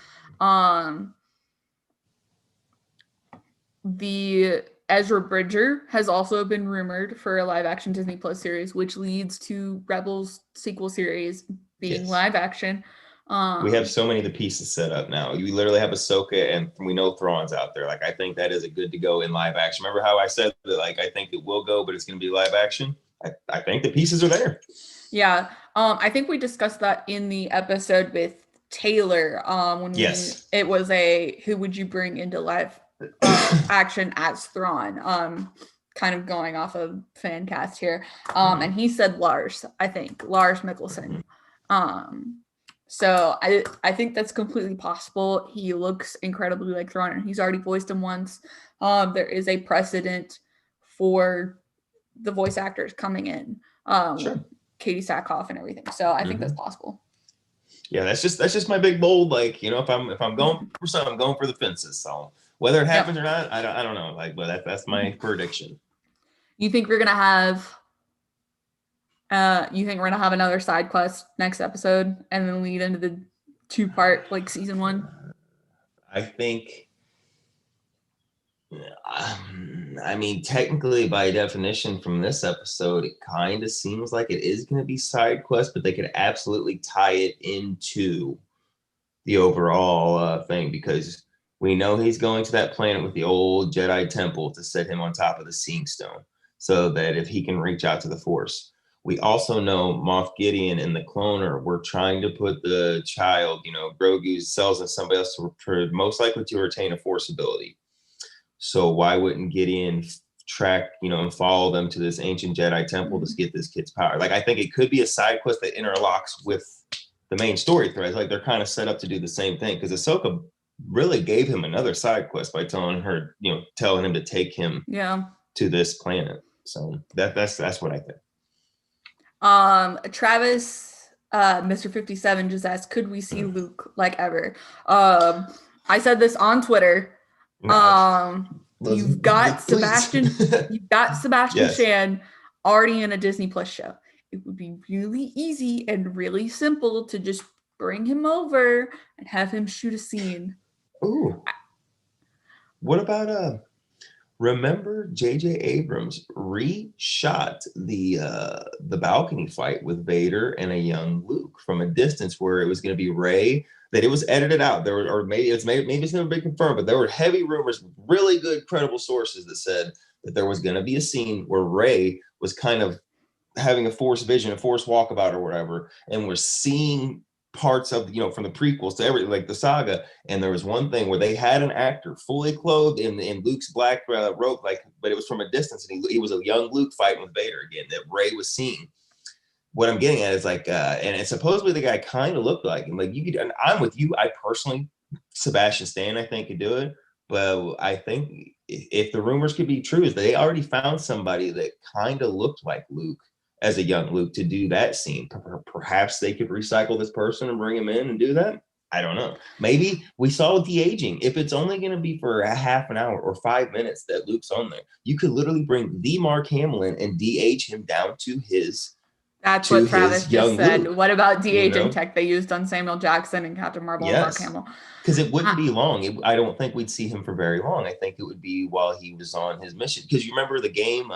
[SPEAKER 2] The Ezra Bridger has also been rumored for a live action Disney Plus series, which leads to Rebels sequel series being live action.
[SPEAKER 3] We have so many of the pieces set up now. You literally have Ahsoka, and we know Thrawn's out there. Like, I think that is a good to go in live action. Remember how I said that, like, I think it will go, but it's going to be live action? I think the pieces are there.
[SPEAKER 2] Yeah. I think we discussed that in the episode with Taylor. It was who would you bring into live action as Thrawn? Kind of going off of fan cast here. And he said Lars Mikkelsen. So I think that's completely possible. He looks incredibly like Thrawn, and he's already voiced him once. There is a precedent for the voice actors coming in.
[SPEAKER 3] Sure.
[SPEAKER 2] Katie Sackhoff and everything. So I think that's possible.
[SPEAKER 3] Yeah, that's just my big bold, like, you know, if I'm going for something, I'm going for the fences. So whether it happens or not, I don't know. Like, but that's my prediction.
[SPEAKER 2] You think we're gonna have another side quest next episode and then lead into the 2-part like season 1?
[SPEAKER 3] I think, I mean, technically by definition from this episode, it kind of seems like it is going to be side quest, but they could absolutely tie it into the overall thing, because we know he's going to that planet with the old Jedi temple to set him on top of the Seeing Stone, so that if he can reach out to the Force. We also know Moff Gideon and the cloner were trying to put the child, you know, Grogu's cells in somebody else for most likely to retain a Force ability. So why wouldn't Gideon track, you know, and follow them to this ancient Jedi temple to get this kid's power? Like, I think it could be a side quest that interlocks with the main story threads. Like, they're kind of set up to do the same thing, because Ahsoka really gave him another side quest by telling him to take him to this planet. So that's what I think.
[SPEAKER 2] Travis, Mr. 57 just asked, could we see Luke like ever? I said this on Twitter. You've got Sebastian Shan already in a Disney Plus show. It would be really easy and really simple to just bring him over and have him shoot a scene.
[SPEAKER 3] Ooh. What about remember J.J. Abrams reshot the balcony fight with Vader and a young Luke from a distance, where it was going to be Rey, that it was edited out. Maybe it's never been confirmed, but there were heavy rumors, really good credible sources that said that there was going to be a scene where Rey was kind of having a Force vision, a Force walkabout or whatever, and we're seeing parts of, you know, from the prequels to everything, like the saga. And there was one thing where they had an actor fully clothed in Luke's black robe, like, but it was from a distance, and he was a young Luke fighting with Vader again that Rey was seeing. What I'm getting at is like, and supposedly the guy kind of looked like him. Like, you could, and I'm with you. I personally, Sebastian Stan, I think, could do it. But I think if the rumors could be true, is that they already found somebody that kind of looked like Luke as a young Luke to do that scene. Perhaps they could recycle this person and bring him in and do that. I don't know. Maybe we saw de-aging. If it's only going to be for a half an hour or 5 minutes that Luke's on there, you could literally bring the Mark Hamill in and de-age him down to his.
[SPEAKER 2] That's what Travis just said.
[SPEAKER 3] Luke.
[SPEAKER 2] What about de-aging tech they used on Samuel Jackson and Captain Marvel and Mark Hamill?
[SPEAKER 3] Because it wouldn't be long. I don't think we'd see him for very long. I think it would be while he was on his mission. Because you remember the game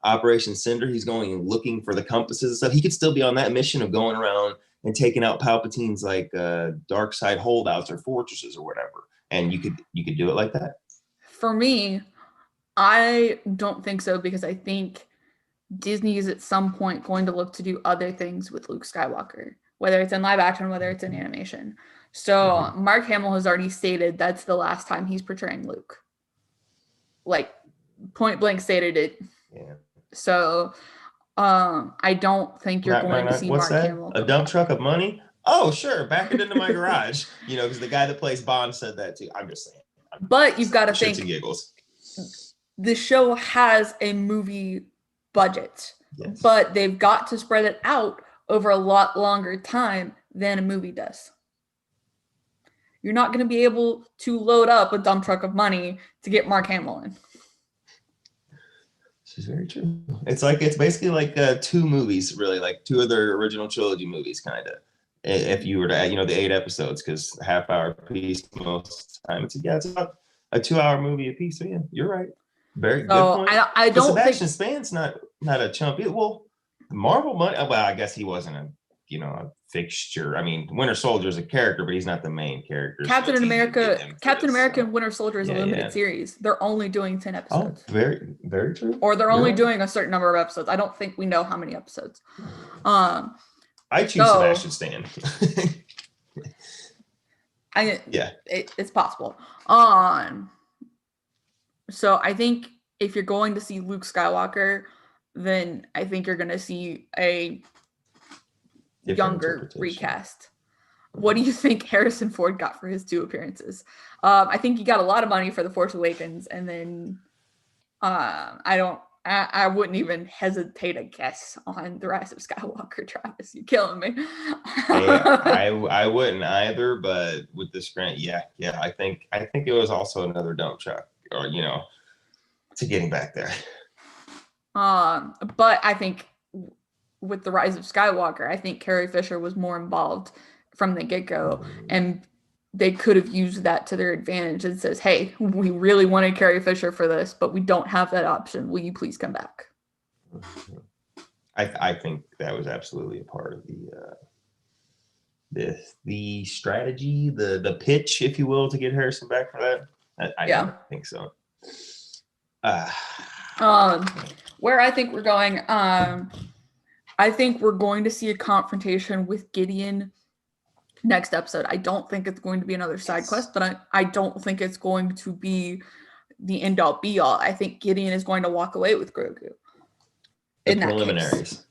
[SPEAKER 3] Operation Cinder, he's going and looking for the compasses and stuff. He could still be on that mission of going around and taking out Palpatine's like dark side holdouts or fortresses or whatever. And you could do it like that.
[SPEAKER 2] For me, I don't think so, because I think Disney is at some point going to look to do other things with Luke Skywalker, whether it's in live action, whether it's in animation. So Mark Hamill has already stated that's the last time he's portraying Luke. Like, point blank stated it.
[SPEAKER 3] Yeah.
[SPEAKER 2] So I don't think you're going to see Mark Hamill.
[SPEAKER 3] A dump truck of money? Oh, sure. Back it into my garage. You know, because the guy that plays Bond said that too. I'm just saying.
[SPEAKER 2] But you've got to think,
[SPEAKER 3] shits and giggles.
[SPEAKER 2] The show has a movie budget,
[SPEAKER 3] yes,
[SPEAKER 2] but they've got to spread it out over a lot longer time than a movie does. You're not going to be able to load up a dump truck of money to get Mark Hamill in.
[SPEAKER 3] This is very true. It's basically like 2 movies, really, like 2 of their original trilogy movies, kind of. If you were to add, you know, the 8 episodes, because half-hour piece most of the time. It's about a 2-hour movie a piece. So yeah, you're right. Very good point.
[SPEAKER 2] I don't
[SPEAKER 3] Sebastian Stan's not a chump. Well, Marvel money. Well, I guess he wasn't a a fixture. I mean, Winter Soldier is a character, but he's not the main character.
[SPEAKER 2] Captain America and Winter Soldier is a limited series. They're only doing 10 episodes.
[SPEAKER 3] Oh, very, very true.
[SPEAKER 2] Or they're only doing a certain number of episodes. I don't think we know how many episodes.
[SPEAKER 3] I choose Sebastian Stan.
[SPEAKER 2] It's possible. So I think if you're going to see Luke Skywalker, then I think you're going to see a younger recast. What do you think Harrison Ford got for his 2 appearances? I think he got a lot of money for The Force Awakens, and then I wouldn't even hesitate to guess on The Rise of Skywalker. Travis, you're killing me.
[SPEAKER 3] I wouldn't either, but with this grant, I think it was also another dump truck, or to getting back there.
[SPEAKER 2] But I think with The Rise of Skywalker, I think Carrie Fisher was more involved from the get-go, and they could have used that to their advantage and says, hey, we really wanted Carrie Fisher for this, but we don't have that option. Will you please come back?
[SPEAKER 3] I think that was absolutely a part of the strategy, the pitch, if you will, to get Harrison back for that. I think so.
[SPEAKER 2] Where I think we're going, I think we're going to see a confrontation with Gideon next episode. I don't think it's going to be another side quest, but I don't think it's going to be the end all be all. I think Gideon is going to walk away with Grogu.
[SPEAKER 3] The preliminaries.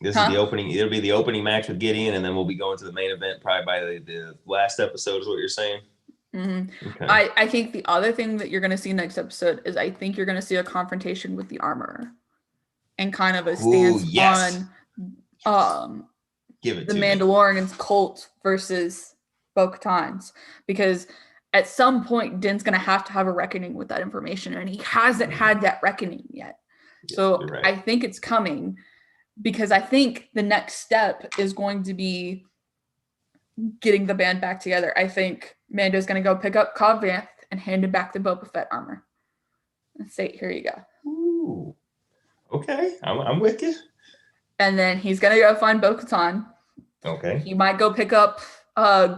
[SPEAKER 3] This is the opening. It'll be the opening match with Gideon, and then we'll be going to the main event probably by the last episode, is what you're saying.
[SPEAKER 2] Mm-hmm.
[SPEAKER 3] Okay.
[SPEAKER 2] I think the other thing that you're going to see next episode is I think you're going to see a confrontation with the armorer and kind of a stance on
[SPEAKER 3] Give it
[SPEAKER 2] the
[SPEAKER 3] to
[SPEAKER 2] Mandalorian's cult versus Bo-Katan's, because at some point Din's going to have a reckoning with that information, and he hasn't had that reckoning yet.
[SPEAKER 3] Yes,
[SPEAKER 2] so
[SPEAKER 3] right.
[SPEAKER 2] I think it's coming, because I think the next step is going to be getting the band back together. I think Mando's going to go pick up Cobb Vanth and hand him back the Boba Fett armor and say, here you go.
[SPEAKER 3] Ooh. Okay, I'm with you.
[SPEAKER 2] And then he's going to go find Bo-Katan.
[SPEAKER 3] Okay.
[SPEAKER 2] He might go pick up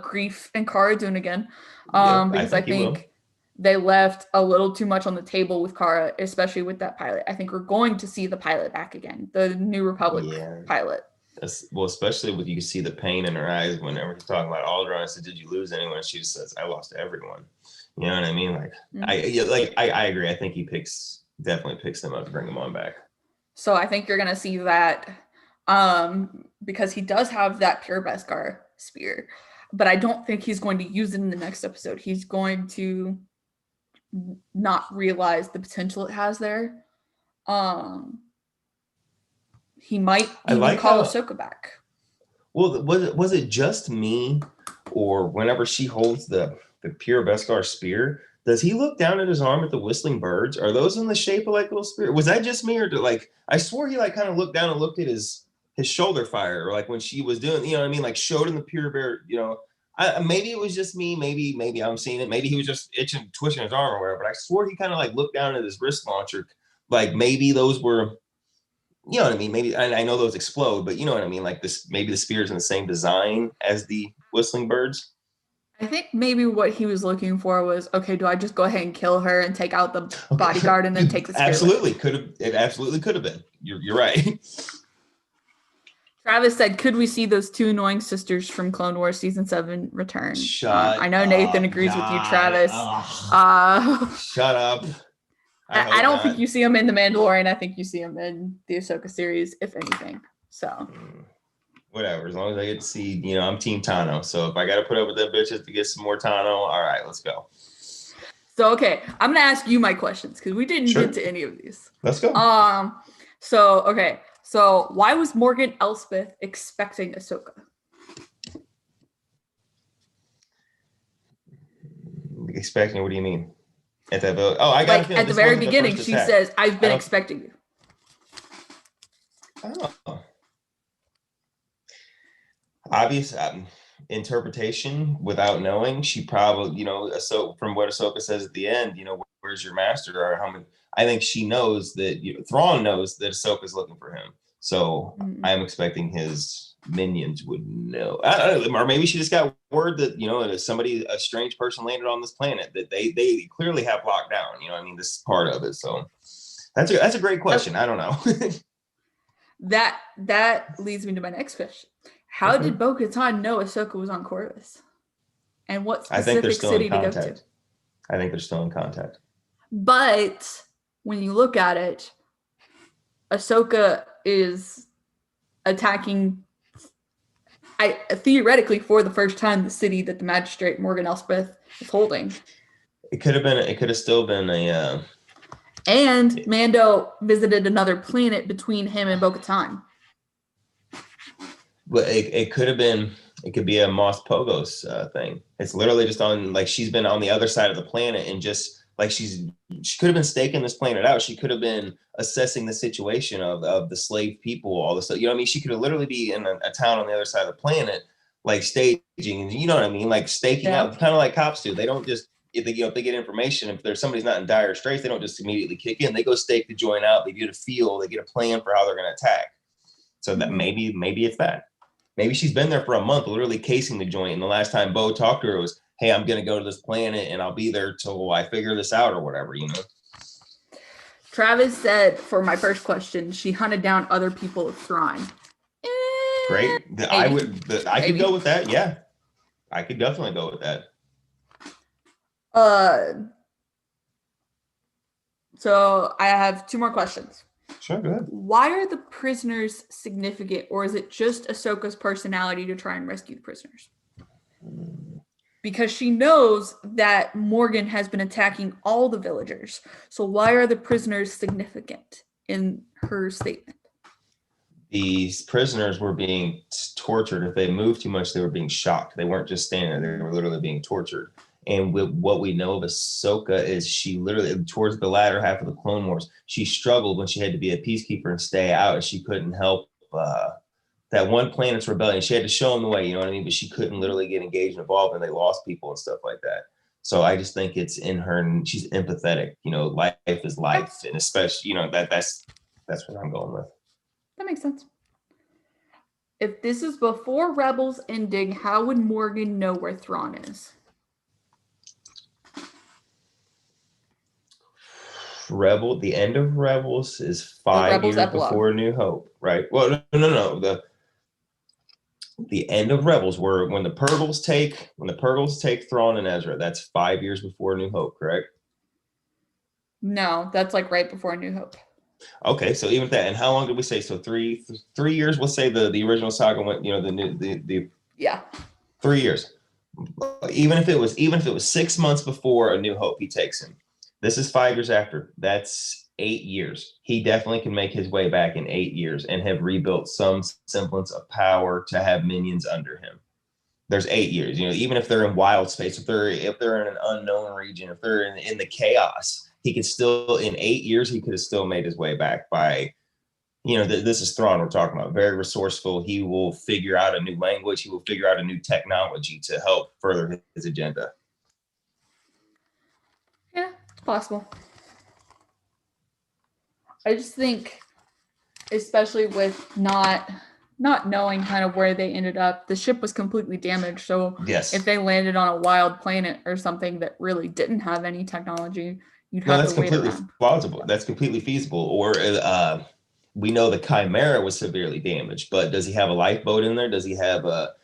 [SPEAKER 2] Grief and Cara Dune again, because I think they left a little too much on the table with Cara, especially with that pilot. I think we're going to see the pilot back again, the New Republic pilot.
[SPEAKER 3] Well, especially when you can see the pain in her eyes whenever he's talking about Alderaan. I said, "Did you lose anyone?" She just says, "I lost everyone." You know what I mean? Like, I agree. I think he definitely picks them up to bring them on back.
[SPEAKER 2] So I think you're gonna see that, because he does have that pure Beskar spear, but I don't think he's going to use it in the next episode. He's going to not realize the potential it has there. He might even call Ahsoka back.
[SPEAKER 3] Well, was it just me, or whenever she holds the pure Beskar spear, does he look down at his arm at the whistling birds? Are those in the shape of like little spear? Was that just me, or I swore he kind of looked down and looked at his shoulder fire, or like when she was doing, you know what I mean, like showed him the pure bear, maybe it was just me, maybe I'm seeing it, maybe he was just twitching his arm or whatever, but I swore he kind of looked down at his wrist launcher, like maybe those were, you know what I mean, maybe I know those explode, but you know what I mean, like this, maybe the spear's in the same design as the whistling birds.
[SPEAKER 2] I think maybe what he was looking for was, okay, do I just go ahead and kill her and take out the bodyguard and then take the spear?
[SPEAKER 3] It absolutely could have been. You're right.
[SPEAKER 2] Travis said, could we see those 2 annoying sisters from Clone Wars Season 7 return? I know Nathan agrees with you, Travis.
[SPEAKER 3] Shut up.
[SPEAKER 2] I don't think you see them in The Mandalorian. I think you see them in the Ahsoka series, if anything. So
[SPEAKER 3] whatever, as long as I get to see, I'm Team Tano. So if I got to put up with them bitches to get some more Tano, all right, let's go.
[SPEAKER 2] So, okay, I'm going to ask you my questions because we didn't get to any of these.
[SPEAKER 3] Let's go.
[SPEAKER 2] So why was Morgan Elsbeth expecting Ahsoka?
[SPEAKER 3] Expecting? What do you mean? At that vote? Oh, I got
[SPEAKER 2] at the very beginning. She says, "I've been expecting you."
[SPEAKER 3] Oh. Obvious interpretation without knowing. She probably, so from what Ahsoka says at the end, where's your master, or how many? I think she knows that Thrawn knows that Ahsoka's looking for him. So I'm expecting his minions would know. I don't know, or maybe she just got word that, you know, a strange person landed on this planet that they clearly have locked down. You know, I mean, this is part of it. So that's a great question. I don't know.
[SPEAKER 2] That leads me to my next question. How did Bo-Katan know Ahsoka was on Corvus? And what specific city to go to?
[SPEAKER 3] I think they're still in contact.
[SPEAKER 2] But when you look at it, Ahsoka is attacking, theoretically, for the first time, the city that the magistrate Morgan Elspeth is holding.
[SPEAKER 3] It could have still been a.
[SPEAKER 2] And Mando visited another planet between him and Bo-Katan.
[SPEAKER 3] But it could have been. It could be a Mos Pogos thing. It's literally just on, like, she's been on the other side of the planet and just like she could have been staking this planet out. She could have been assessing the situation of the slave people, all this stuff. You know what I mean? She could have literally be in a town on the other side of the planet, like staging. You know what I mean? Like staking out, kind of like cops do. They don't just if they get information. If there's somebody's not in dire straits, they don't just immediately kick in. They go stake the joint out. They get a feel. They get a plan for how they're going to attack. So that maybe it's that. Maybe she's been there for a month, literally casing the joint. And the last time Bo talked to her was, hey, I'm going to go to this planet and I'll be there till I figure this out or whatever, you know?
[SPEAKER 2] Travis said, for my first question, she hunted down other people of Thrawn.
[SPEAKER 3] Great. I could go with that. Yeah. I could definitely go with that.
[SPEAKER 2] So I have two more questions.
[SPEAKER 3] Sure, go ahead.
[SPEAKER 2] Why are the prisoners significant, or is it just Ahsoka's personality to try and rescue the prisoners? Because she knows that Morgan has been attacking all the villagers. So why are the prisoners significant in her statement?
[SPEAKER 3] These prisoners were being tortured. If they moved too much, they were being shocked. They weren't just standing there. They were literally being tortured. And with what we know of Ahsoka is she literally, towards the latter half of the Clone Wars, she struggled when she had to be a peacekeeper and stay out, and she couldn't help that one planet's rebellion. She had to show them the way, you know what I mean? But she couldn't literally get engaged and involved, and they lost people and stuff like that. So I just think it's in her, and she's empathetic. You know, life is life, and especially, you know, that's what I'm going with.
[SPEAKER 2] That makes sense. If this is before Rebels ending, how would Morgan know where Thrawn is?
[SPEAKER 3] The end of Rebels is 5 years before New Hope, right? Well, no. The end of Rebels, where when the Purgles take Thrawn and Ezra, that's 5 years before New Hope, correct?
[SPEAKER 2] No, that's like right before New Hope.
[SPEAKER 3] Okay, so even that, and how long did we say? So 3 years. We'll say the original saga went, you know, the 3 years. Even if it was 6 months before A New Hope, he takes him. This is 5 years after. That's 8 years. He definitely can make his way back in 8 years and have rebuilt some semblance of power to have minions under him. There's 8 years. You know, even if they're in wild space, if they're in an unknown region, if they're in the chaos, he could still, in 8 years, he could have still made his way back by, you know, this is Thrawn we're talking about. Very resourceful. He will figure out a new language. He will figure out a new technology to help further his agenda.
[SPEAKER 2] Yeah, it's possible. I just think, especially with not knowing kind of where they ended up, the ship was completely damaged. So
[SPEAKER 3] yes,
[SPEAKER 2] if they landed on a wild planet or something that really didn't have any technology, you'd have to wait around.
[SPEAKER 3] That's completely plausible. That's completely feasible. Or we know the Chimera was severely damaged, but does he have a lifeboat in there? Does he have a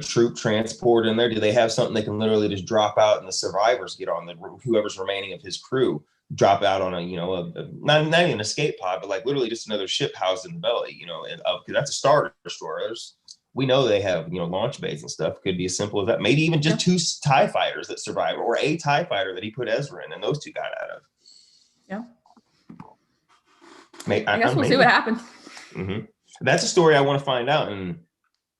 [SPEAKER 3] troop transport in there? Do they have something they can literally just drop out and the survivors get on, whoever's remaining of his crew drop out on not even an escape pod, but like literally just another ship housed in the belly, because that's a Star Destroyer. We know they have, launch bays and stuff. Could be as simple as that. Maybe even just 2 TIE fighters that survive, or a TIE fighter that he put Ezra in and those 2 got out of.
[SPEAKER 2] Yeah. I guess we'll see what happens.
[SPEAKER 3] Mm-hmm. That's a story I want to find out. And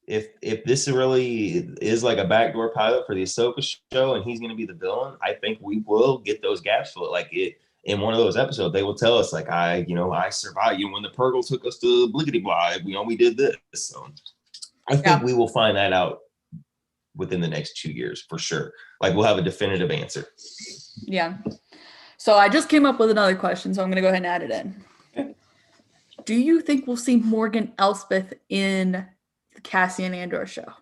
[SPEAKER 3] if this really is like a backdoor pilot for the Ahsoka show and he's going to be the villain, I think we will get those gaps filled. Like in one of those episodes, they will tell us like, I survived. When the Purgles took us to bliggity blah, we did this. So I think we will find that out within the next 2 years for sure. Like we'll have a definitive answer.
[SPEAKER 2] Yeah. So I just came up with another question, so I'm going to go ahead and add it in. Okay. Do you think we'll see Morgan Elspeth in the Cassian Andor show.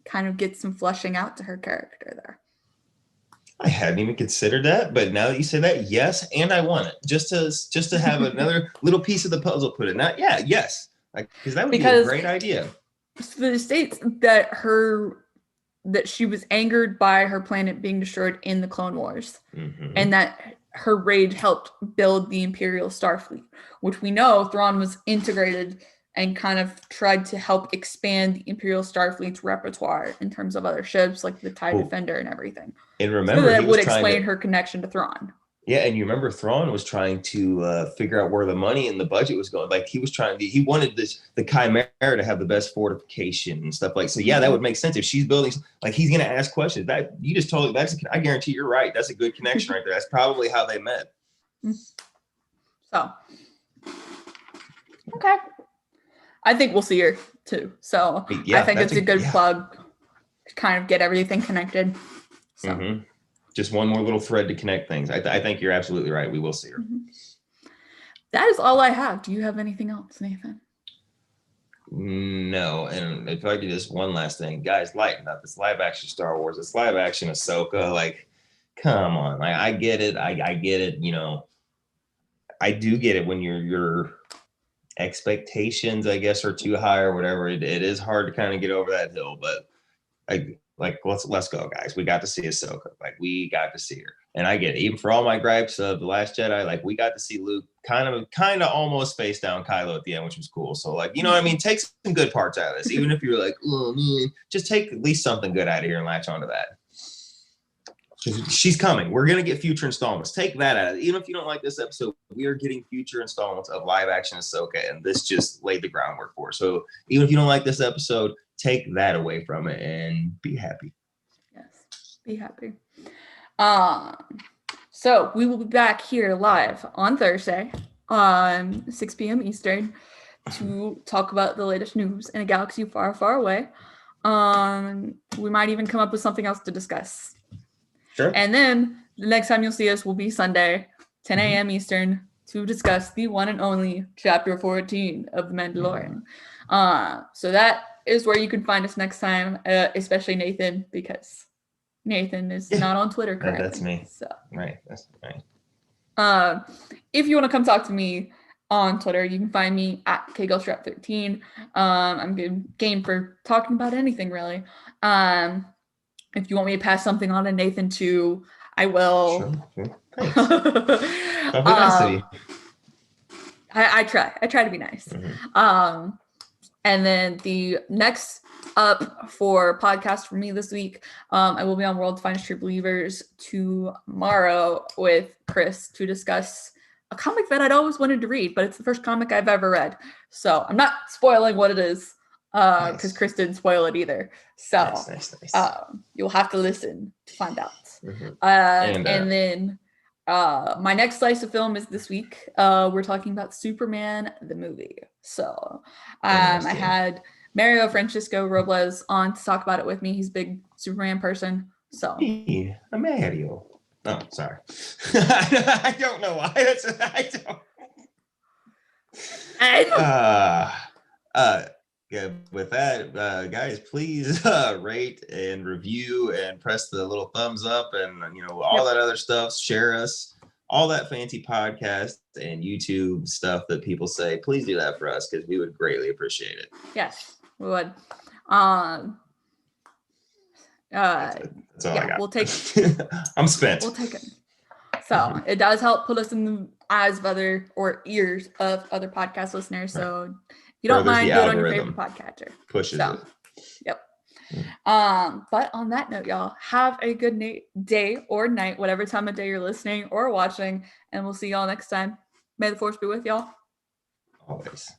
[SPEAKER 2] Kind of get some fleshing out to her character there.
[SPEAKER 3] I hadn't even considered that, but now that you say that, yes, and I want it just to have another little piece of the puzzle put in. That, yeah, yes, because that would be a great idea.
[SPEAKER 2] So it states that she was angered by her planet being destroyed in the Clone Wars, and that her rage helped build the Imperial Starfleet, which we know Thrawn was integrated and kind of tried to help expand the Imperial Starfleet's repertoire in terms of other ships like the TIE Defender and everything.
[SPEAKER 3] And remember,
[SPEAKER 2] so that would explain her connection to Thrawn.
[SPEAKER 3] Yeah, and you remember Thrawn was trying to figure out where the money and the budget was going. Like he wanted the Chimera to have the best fortification and stuff like. So yeah, that would make sense if she's building. Like he's gonna ask questions. That you just told. I guarantee you're right. That's a good connection right there. That's probably how they met.
[SPEAKER 2] So okay, I think we'll see her too. So yeah, I think it's a good plug to kind of get everything connected. So.
[SPEAKER 3] Just one more little thread to connect things. I think you're absolutely right. We will see her.
[SPEAKER 2] That is all I have. Do you have anything else, Nathan?
[SPEAKER 3] No. And if I could just one last thing, guys, lighten up. It's live action Star Wars. It's live action Ahsoka. Like, come on. Like, I get it. I get it. You know, I do get it when your expectations, I guess, are too high or whatever. It is hard to kind of get over that hill, but let's go, guys. We got to see Ahsoka. Like, we got to see her. And I get it. Even for all my gripes of The Last Jedi, like, we got to see Luke kind of almost face down Kylo at the end, which was cool. So, like, you know what I mean? Take some good parts out of this. Even if you're like, oh, man, just take at least something good out of here and latch onto that. She's coming. We're going to get future installments. Take that out of it. Even if you don't like this episode, we are getting future installments of live action Ahsoka, and this just laid the groundwork for it. So even if you don't like this episode, take that away from it and be happy.
[SPEAKER 2] Yes, be happy. So we will be back here live on Thursday, 6 p.m. Eastern, to talk about the latest news in a galaxy far, far away. We might even come up with something else to discuss.
[SPEAKER 3] Sure.
[SPEAKER 2] And then the next time you'll see us will be Sunday, 10 a.m. Eastern, to discuss the one and only Chapter 14 of The Mandalorian. So that is where you can find us next time, especially Nathan, because Nathan is not on Twitter currently.
[SPEAKER 3] That's me.
[SPEAKER 2] So.
[SPEAKER 3] Right. That's right.
[SPEAKER 2] If you want to come talk to me on Twitter, you can find me at KGirlStrap13. I'm game for talking about anything, really. If you want me to pass something on to Nathan too, I will.
[SPEAKER 3] Sure. Thanks. Nice
[SPEAKER 2] I try to be nice. And then the next up for podcast for me this week, I will be on World's Finest True Believers tomorrow with Chris to discuss a comic that I'd always wanted to read, but it's the first comic I've ever read. So I'm not spoiling what it is because Chris didn't spoil it either. So
[SPEAKER 3] nice.
[SPEAKER 2] You'll have to listen to find out. And then my next slice of film is this week. We're talking about Superman the movie. So I had Mario Francisco Robles on to talk about it with me. He's a big Superman person. So
[SPEAKER 3] hey, Mario. Oh, sorry. I don't know why. Yeah, with that, guys, please rate and review and press the little thumbs up and all that other stuff. Share us, all that fancy podcast and YouTube stuff that people say. Please do that for us because we would greatly appreciate it.
[SPEAKER 2] Yes, we would.
[SPEAKER 3] That's all I got.
[SPEAKER 2] We'll take.
[SPEAKER 3] I'm spent.
[SPEAKER 2] We'll take it. So it does help put us in the eyes of ears of other podcast listeners. So if you don't mind, do it on your favorite podcatcher.
[SPEAKER 3] Pushes it.
[SPEAKER 2] Yep. But on that note, y'all, have a good day or night, whatever time of day you're listening or watching, and we'll see y'all next time. May the force be with y'all.
[SPEAKER 3] Always.